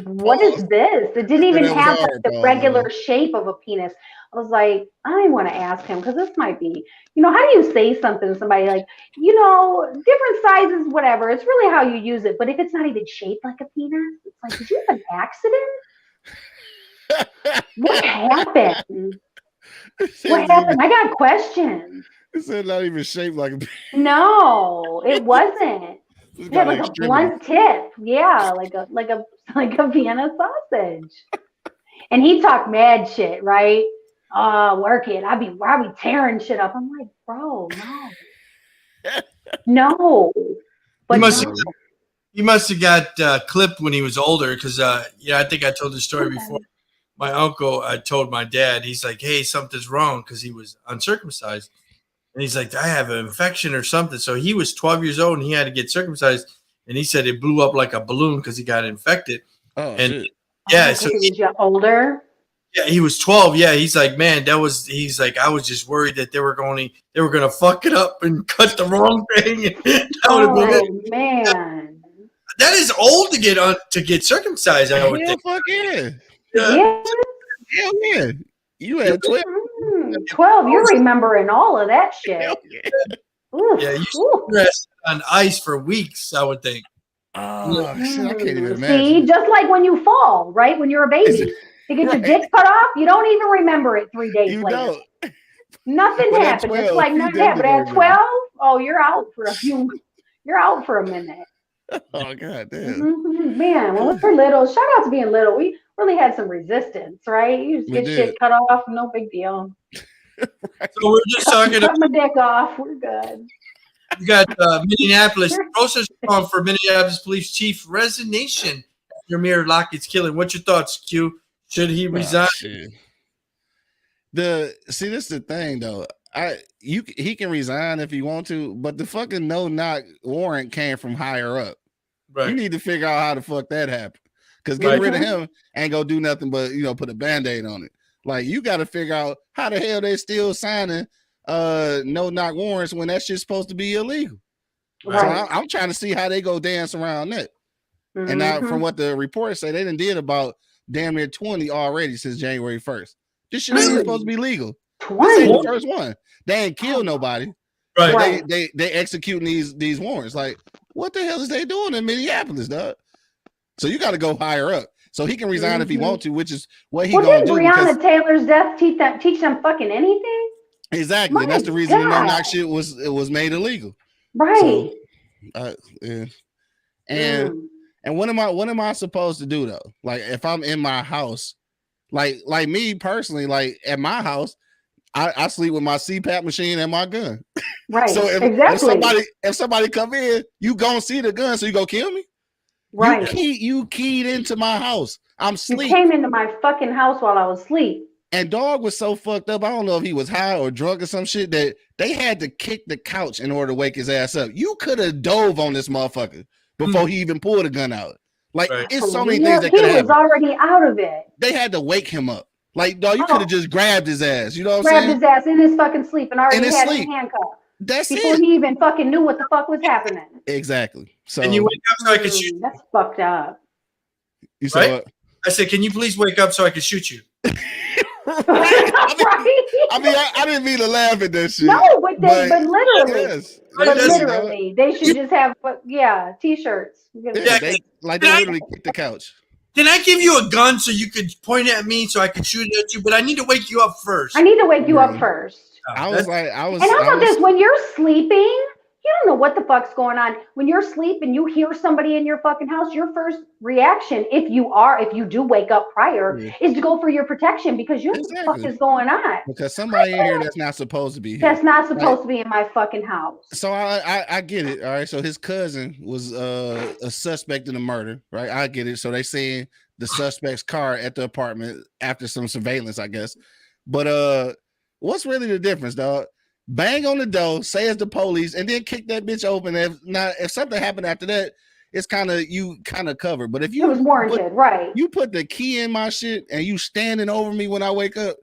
what is this? It didn't even have the regular shape of a penis. I was like, I want to ask him because this might be, how do you say something to somebody like, different sizes, whatever. It's really how you use it. But if it's not even shaped like a penis, it's like, did you have an accident? What happened? What happened? I got questions. It's not even shaped like a penis. No, it wasn't. It had like a blunt tip. Yeah, like a Vienna sausage. And he talked mad shit, right? Work it. I be tearing shit up. I'm like, bro, no. But he must have got clipped when he was older because I think I told this story before. My uncle, I told my dad, he's like, hey, something's wrong because he was uncircumcised. And he's like, I have an infection or something. So he was 12 years old and he had to get circumcised. And he said it blew up like a balloon because he got infected. Oh, and shit. Yeah. So he was older? Yeah, he was 12. Yeah, he's like, man, he's like, I was just worried that they were going to fuck it up and cut the wrong thing. Man. That is old to get circumcised. I would think. Fuck yeah. Yeah. Hell yeah. You had 12. 12. You're remembering all of that shit. Yeah, you rest on ice for weeks, I would think. Oh, shit, I can't even imagine. See, just like when you fall, right? When you're a baby. To get your dick cut off, you don't even remember it 3 days later. Don't. Nothing happened. 12, it's like nothing happened. At 12, you're out for a minute. Oh, god damn. Man, when we were little, shout out to being little, we really had some resistance, right? You just get shit cut off, no big deal. So we're just talking cut my dick off, we're good. You got Minneapolis. Process for Minneapolis Police Chief resignation after Mayor Lockett's killing. What's your thoughts, Q? Should he resign? This is the thing though. He can resign if he want to, but the fucking no-knock warrant came from higher up. Right. You need to figure out how the fuck that happened. Because getting rid of him ain't gonna do nothing but put a band-aid on it. Like you got to figure out how the hell they still signing no-knock warrants when that shit's supposed to be illegal. Right. So I'm trying to see how they go dance around that. Mm-hmm. And now, from what the reports say, they done did about damn near 20 already since January 1st. This shit ain't supposed to be legal. 20? This ain't the first one. They ain't killed nobody. Right. They executing these warrants. Like, what the hell is they doing in Minneapolis, dog? So you got to go higher up. So he can resign if he want to, which is what he gonna do. Breonna Taylor's death teach them fucking anything? Exactly. And that's the reason the no-knock shit was made illegal. Right. So, yeah. And what am I supposed to do though? Like if I'm in my house, like me personally, like at my house, I sleep with my CPAP machine and my gun. Right. So if somebody come in, you gonna see the gun, so you go kill me? Right. You keyed into my house. I'm sleeping. You came into my fucking house while I was asleep. And dog was so fucked up. I don't know if he was high or drunk or some shit that they had to kick the couch in order to wake his ass up. You could have dove on this motherfucker before he even pulled a gun out. Like it's so many things that could happen. He was already out of it. They had to wake him up. Like, dog, you could have just grabbed his ass. You know what I'm saying? Grabbed his ass in his fucking sleep and already had him handcuffed. That's before he even fucking knew what the fuck was happening. Exactly. So and you wake up so I can shoot. That's fucked up. You said what? I said, can you please wake up so I can shoot you? I didn't mean to laugh at that shit. No, but literally, yes. But literally, they should just have, t-shirts. Yeah, they literally kick the couch. Can I give you a gun so you could point at me so I could shoot it at you? But I need to wake you up first. I need to wake you up first. And how about this? When you're sleeping, you don't know what the fuck's going on. When you're asleep and you hear somebody in your fucking house, your first reaction, if you do wake up prior, is to go for your protection because you know what the fuck is going on. Because somebody in here that's not supposed to be here. That's not supposed to be in my fucking house. So I get it. All right. So his cousin was a suspect in the murder, right? I get it. So they saying the suspect's car at the apartment after some surveillance, I guess. But what's really the difference, dog? Bang on the door, say it's the police, and then kick that bitch open. If something happened after that, it's kind of covered. But if you it was warranted, right? You put the key in my shit and you standing over me when I wake up,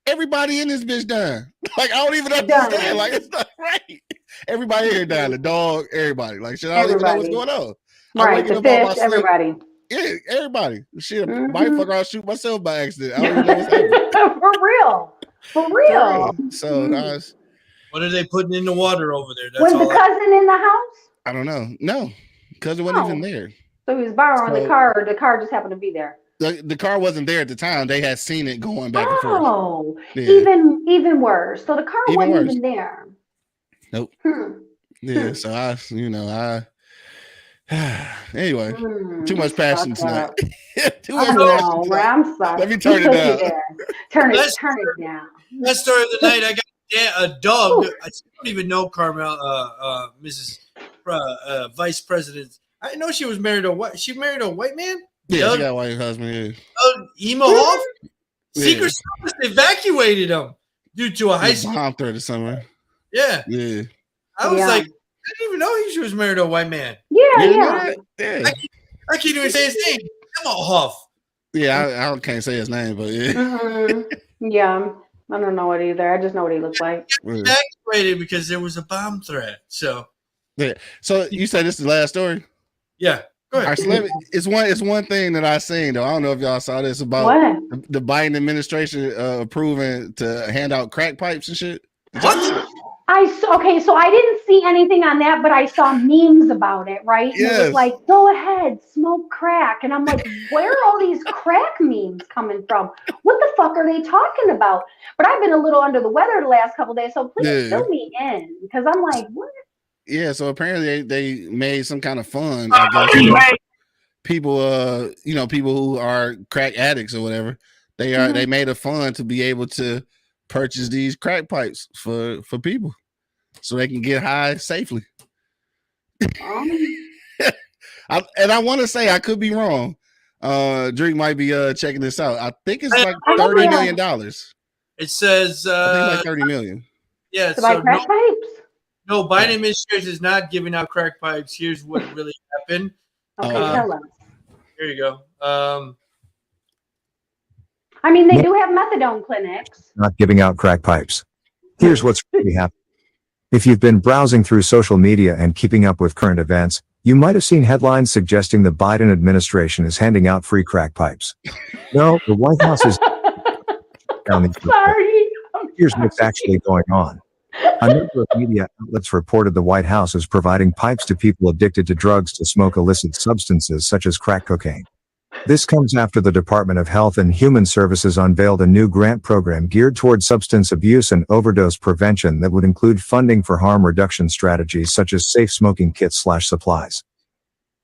everybody in this bitch done. Like I don't even understand. Like it's not right. Everybody here dying. The dog, everybody. Like shit, I don't even know what's going on. Right, the fish, everybody. Yeah, everybody. Shit, might fuck around, shoot myself by accident. I don't even know what's happening. For real. Yeah. So what are they putting in the water over there? Was the cousin in the house? I don't know. No, cousin wasn't even there. So he was borrowing the car, or the car just happened to be there. The car wasn't there at the time. They had seen it going back and forth. Oh, yeah. even worse. So the car wasn't even there. Nope. Yeah. So anyway, too much passion tonight. Too much passion tonight. I'm sorry. Let me turn it down. Turn it down. Last story of the night, I got a dog. I don't even know Carmel, Mrs. Vice President. I know she was married to she married a white man. Yeah, she got a white husband. Yeah. Emo off. Secret Service evacuated him due to a high school bomb threat or something. Yeah. Yeah. I was like, I didn't even know she was married to a white man. Yeah. I can't even say his name. Emo Huff. Yeah, I can't say his name, but yeah. Yeah. I don't know it either. I just know what he looks like. Evacuated because there was a bomb threat. So yeah. So you say this is the last story? Yeah. Go ahead. All right, so it's one thing that I seen though. I don't know if y'all saw this about the Biden administration approving to hand out crack pipes and shit. What? So I didn't see anything on that, but I saw memes about it, right? Yes. It was like, go ahead, smoke crack. And I'm like, where are all these crack memes coming from? What the fuck are they talking about? But I've been a little under the weather the last couple of days, so please fill me in because I'm like, what? Yeah, so apparently they made some kind of fund. I guess people, people who are crack addicts or whatever, they made a fund to be able to purchase these crack pipes for people so they can get high safely. I want to say I could be wrong. Drake might be checking this out. I think it's like $30 million. It says I think like 30 million. Yeah, to buy crack pipes. No, Biden administration is not giving out crack pipes. Here's what really happened. Okay, tell us. Here you go. I mean, they do have methadone clinics. Not giving out crack pipes. Here's what's really happening. If you've been browsing through social media and keeping up with current events, you might have seen headlines suggesting the Biden administration is handing out free crack pipes. No, the White House is. Sorry. Here's what's actually going on. A number of media outlets reported the White House is providing pipes to people addicted to drugs to smoke illicit substances such as crack cocaine. This comes after the Department of Health and Human Services unveiled a new grant program geared toward substance abuse and overdose prevention that would include funding for harm reduction strategies such as safe smoking kits/supplies.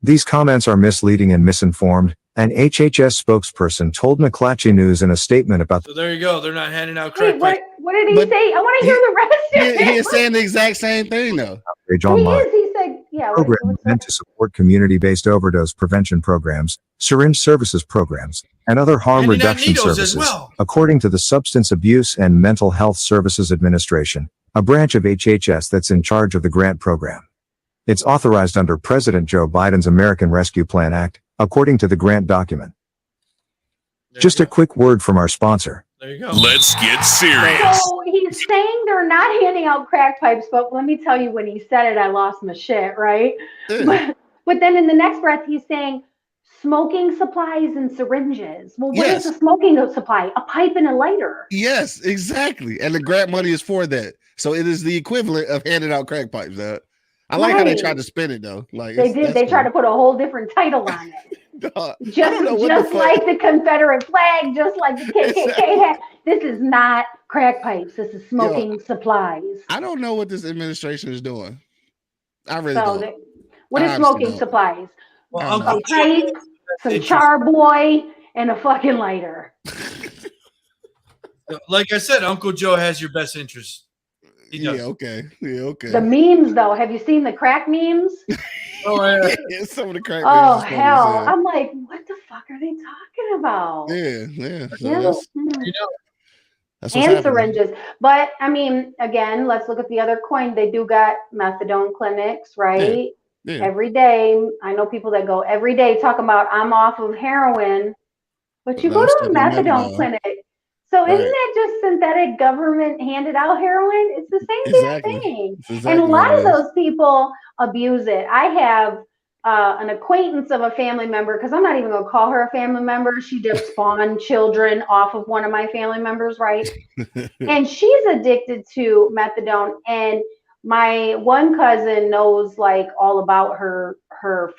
These comments are misleading and misinformed, an HHS spokesperson told McClatchy News in a statement about. So there you go. They're not handing out crack Wait, pipes. what did he say? I want to hear the rest of it. He is saying the exact same thing though. Outrage online. He said, yeah. Program meant to support community-based overdose prevention programs, syringe services programs, and other harm Handing out reduction needles as services, well. according to the Substance Abuse and Mental Health Services Administration, a branch of HHS that's in charge of the grant program. It's authorized under President Joe Biden's American Rescue Plan Act, according to the grant document. Just a quick word from our sponsor. There you go. Let's get serious. So he's saying they're not handing out crack pipes, but let me tell you, when he said it, I lost my shit, right? But then in the next breath, he's saying smoking supplies and syringes. Well, what is a smoking supply? A pipe and a lighter. Yes, exactly. And the grant money is for that. So it is the equivalent of handing out crack pipes. I like how they tried to spin it though. Like they did. They tried to put a whole different title on it. just like the Confederate flag, just like the KKK hat. This is not crack pipes. This is smoking supplies. I don't know what this administration is doing. I really don't. What is smoking supplies? Well, a pipe, some Charboy, and a fucking lighter. Like I said, Uncle Joe has your best interest. Okay. The memes, though. Have you seen the crack memes? Oh, yeah. Some of the crack Oh, memes. hell. I'm like, what the fuck are they talking about? Yeah. That's and syringes. But, I mean, again, let's look at the other coin. They do got methadone clinics, right? Yeah. Every day. I know people that go every day talking about, I'm off of heroin. But you go to a methadone clinic. So isn't that just synthetic government handed out heroin? It's the same damn thing. And a lot of those people abuse it. I have an acquaintance of a family member, because I'm not even going to call her a family member. She just spawned children off of one of my family members, right? And she's addicted to methadone. And my one cousin knows like all about her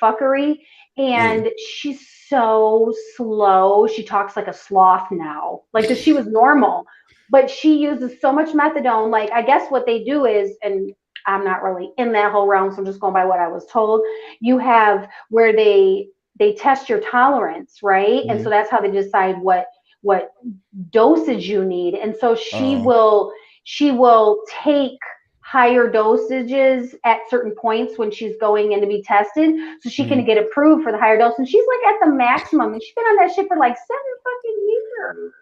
fuckery. And she's so slow. She talks like a sloth now. Like she was normal, but she uses so much methadone. Like I guess what they do is, and I'm not really in that whole realm, so I'm just going by what I was told. You have where they test your tolerance, right? And so that's how they decide what dosage you need. And so she will take higher dosages at certain points when she's going in to be tested, so she can get approved for the higher dose. And she's like at the maximum, and she's been on that shit for like 7 fucking years.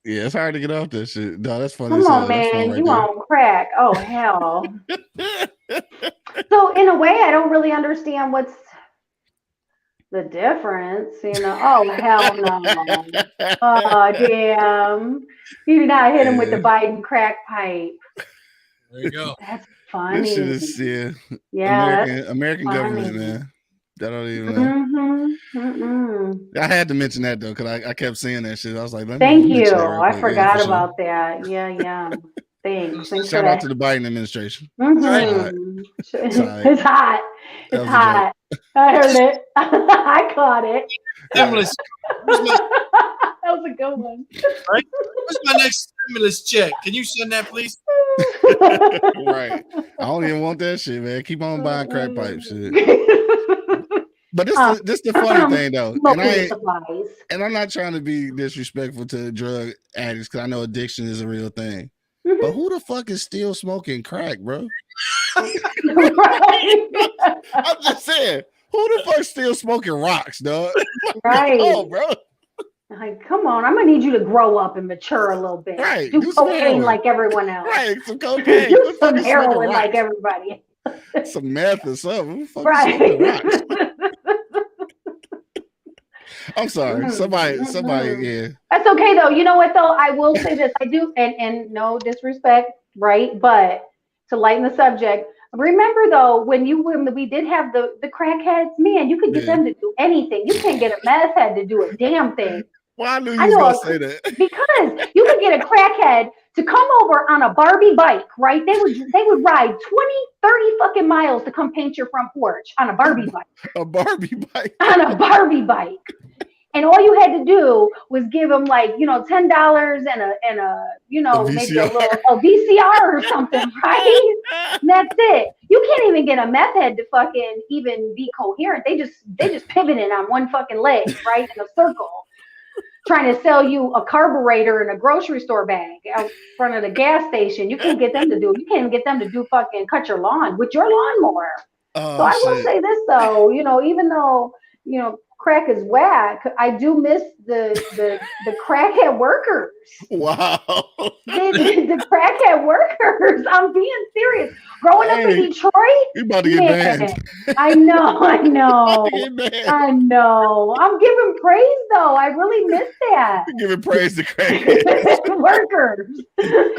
Yeah, it's hard to get off that shit. No, that's funny. Come on, man, you on crack? Oh hell! So in a way, I don't really understand what's the difference. You know? Oh hell no! Oh damn! You did not hit him with the Biden crack pipe. There you go. That's funny. This shit is American government, man. I don't even. I had to mention that though, because I kept seeing that shit. I was like, thank you. I forgot about that. Yeah. Thanks. Shout out to the Biden administration. It's hot. It's hot. I heard it. I caught it. That was a good one. Right? What's my next stimulus check? Can you send that, please? Right. I don't even want that shit, man. Keep on buying crack pipe shit. But this the funny thing though, and I'm not trying to be disrespectful to drug addicts, because I know addiction is a real thing. But who the fuck is still smoking crack, bro? I'm just saying, who the fuck still smoking rocks, dog? Right. Oh, bro. Like, come on, I'm gonna need you to grow up and mature a little bit. Right. Do cocaine like everyone else. Right. Some cocaine. Do some heroin like everybody. Some meth or something. Right. I'm sorry. Somebody, yeah. That's okay though. You know what though? I will say this. I do, and no disrespect, right? But to lighten the subject, remember though, when we did have the crackheads, man, you could get them to do anything. You can't get a meth head to do a damn thing. Well, I knew you was gonna say that. Because you could get a crackhead to come over on a Barbie bike, right? They would ride 20, 30 fucking miles to come paint your front porch on a Barbie bike. A Barbie bike. On a Barbie bike. And all you had to do was give them like, you know, $10 and a you know, maybe a VCR or something, right? And that's it. You can't even get a meth head to fucking even be coherent. They just pivoted on one fucking leg, right? In a circle, trying to sell you a carburetor in a grocery store bag out front of the gas station. You can't get them to do fucking cut your lawn with your lawnmower. So I will say this though, you know, even though, you know, crack is whack, I do miss the crackhead workers. Wow. The crackhead workers. I'm being serious. Growing up in Detroit, you about to get banned. I know. I'm giving praise though. I really miss that. You're giving praise to crackhead workers.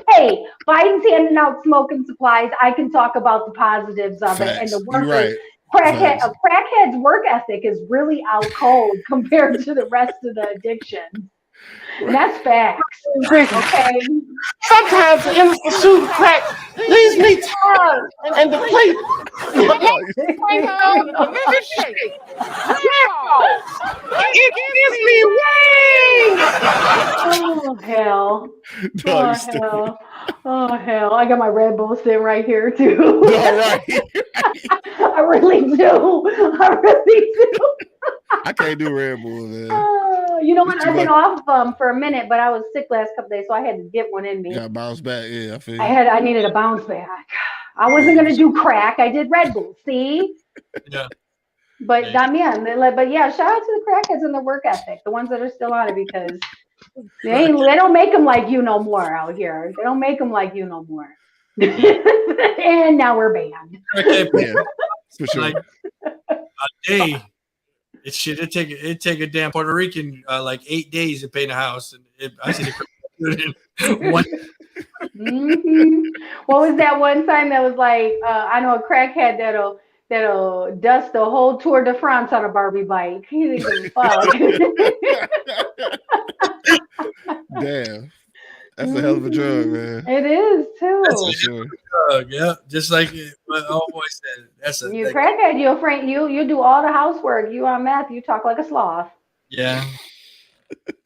Hey, Biden's handing out smoking supplies. I can talk about the positives of it and the workers. Right. A crackhead's work ethic is really out cold compared to the rest of the addiction. And that's facts. Okay. Sometimes the institute of crack leaves me tired and depleted. But it gives me wings. Oh hell. Oh hell. I got my Red Bull sitting right here too. All right. I really do. I can't do Red Bull, man. You know what? I've been off for a minute, but I was sick last couple days, so I had to get one in me. Got to bounce back. Yeah, I feel you. I needed a bounce back. I wasn't gonna do crack. I did Red Bull. See? Yeah. But but yeah, shout out to the crackheads and their work ethic, the ones that are still on it, because they don't make them like you no more out here. They don't make them like you no more. And now we're banned. Yeah, for sure. Like a day. It'd take a damn Puerto Rican like 8 days to paint a house, and I see the one. What was that one time that was like I know a crackhead that'll dust the whole Tour de France on a Barbie bike. He didn't give a fuck. Damn. That's a hell of a drug, man. It is too. That's a hell of a drug, yeah. Just like my old boy said. That's a crackhead. You do all the housework. You on meth. You talk like a sloth. Yeah.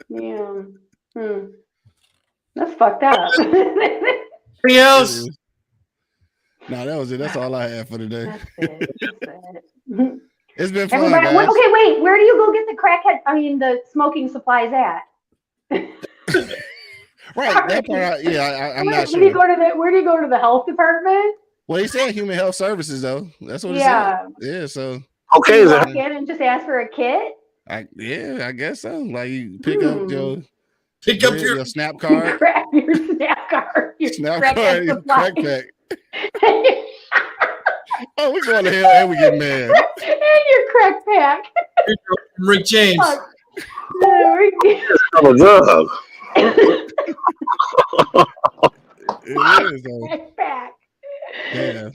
Yeah. That's fucked up. Anything else? No, that was it. That's all I had for today. That's it. It's been fun, Everybody, guys. okay, wait. Where do you go get the smoking supplies at? Right, that part. I'm not sure. Where do you go to the health department? Well, he said human health services, though. That's what he said. Yeah, so okay. You walk in and just ask for a kit. I guess so. Like you pick up your snap card, your snap card, your snap card, your crack pack. Oh, we're going to hell and we get mad. And your crack pack. Rick James. I'm a drug. It is. Crack pack. Yeah.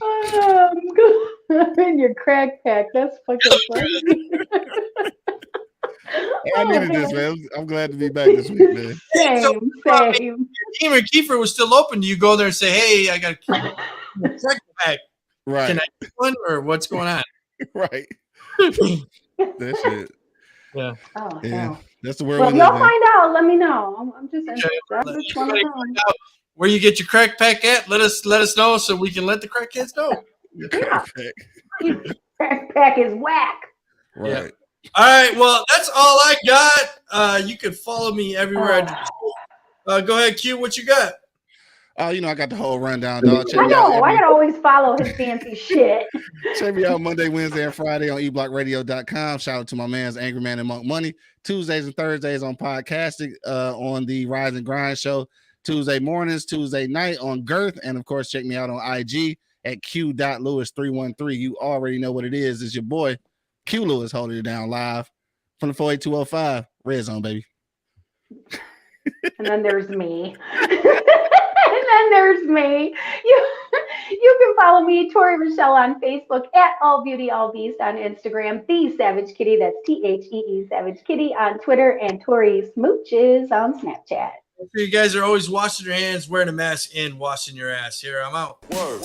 In your crack pack. That's fucking funny. I needed this, man. I'm glad to be back this week, man. Same. Even Kiefer was still open. Do you go there and say, "Hey, I got a crack pack. Right. Can I get one, or what's going on?" Right. That's it. Yeah. Oh, yeah. hell. That's the word. Well, if y'all find out, let me know. I'm just where you get your crack pack at. Let us know so we can let the crackheads know. Your crack pack. Crack pack is whack. Right. Yeah. All right. Well, that's all I got. You can follow me everywhere. Go ahead, Q. What you got? Oh, I got the whole rundown, dog. I know. I gotta always follow his fancy shit. Check me out Monday, Wednesday, and Friday on eblockradio.com. Shout out to my man's Angry Man and Monk Money. Tuesdays and Thursdays on podcasting on the Rise and Grind show. Tuesday mornings, Tuesday night on Girth. And of course, check me out on IG at q.lewis313. You already know what it is. It's your boy, Q Lewis, holding it down live from the 48205. Red Zone, baby. And then there's me. You can follow me, Tori Michelle, on Facebook, at All Beauty All Beast on Instagram, The Savage Kitty, that's THEE Savage Kitty on Twitter, and Tori Smooches on Snapchat. Make sure you guys are always washing your hands, wearing a mask, and washing your ass. Here, I'm out. Word.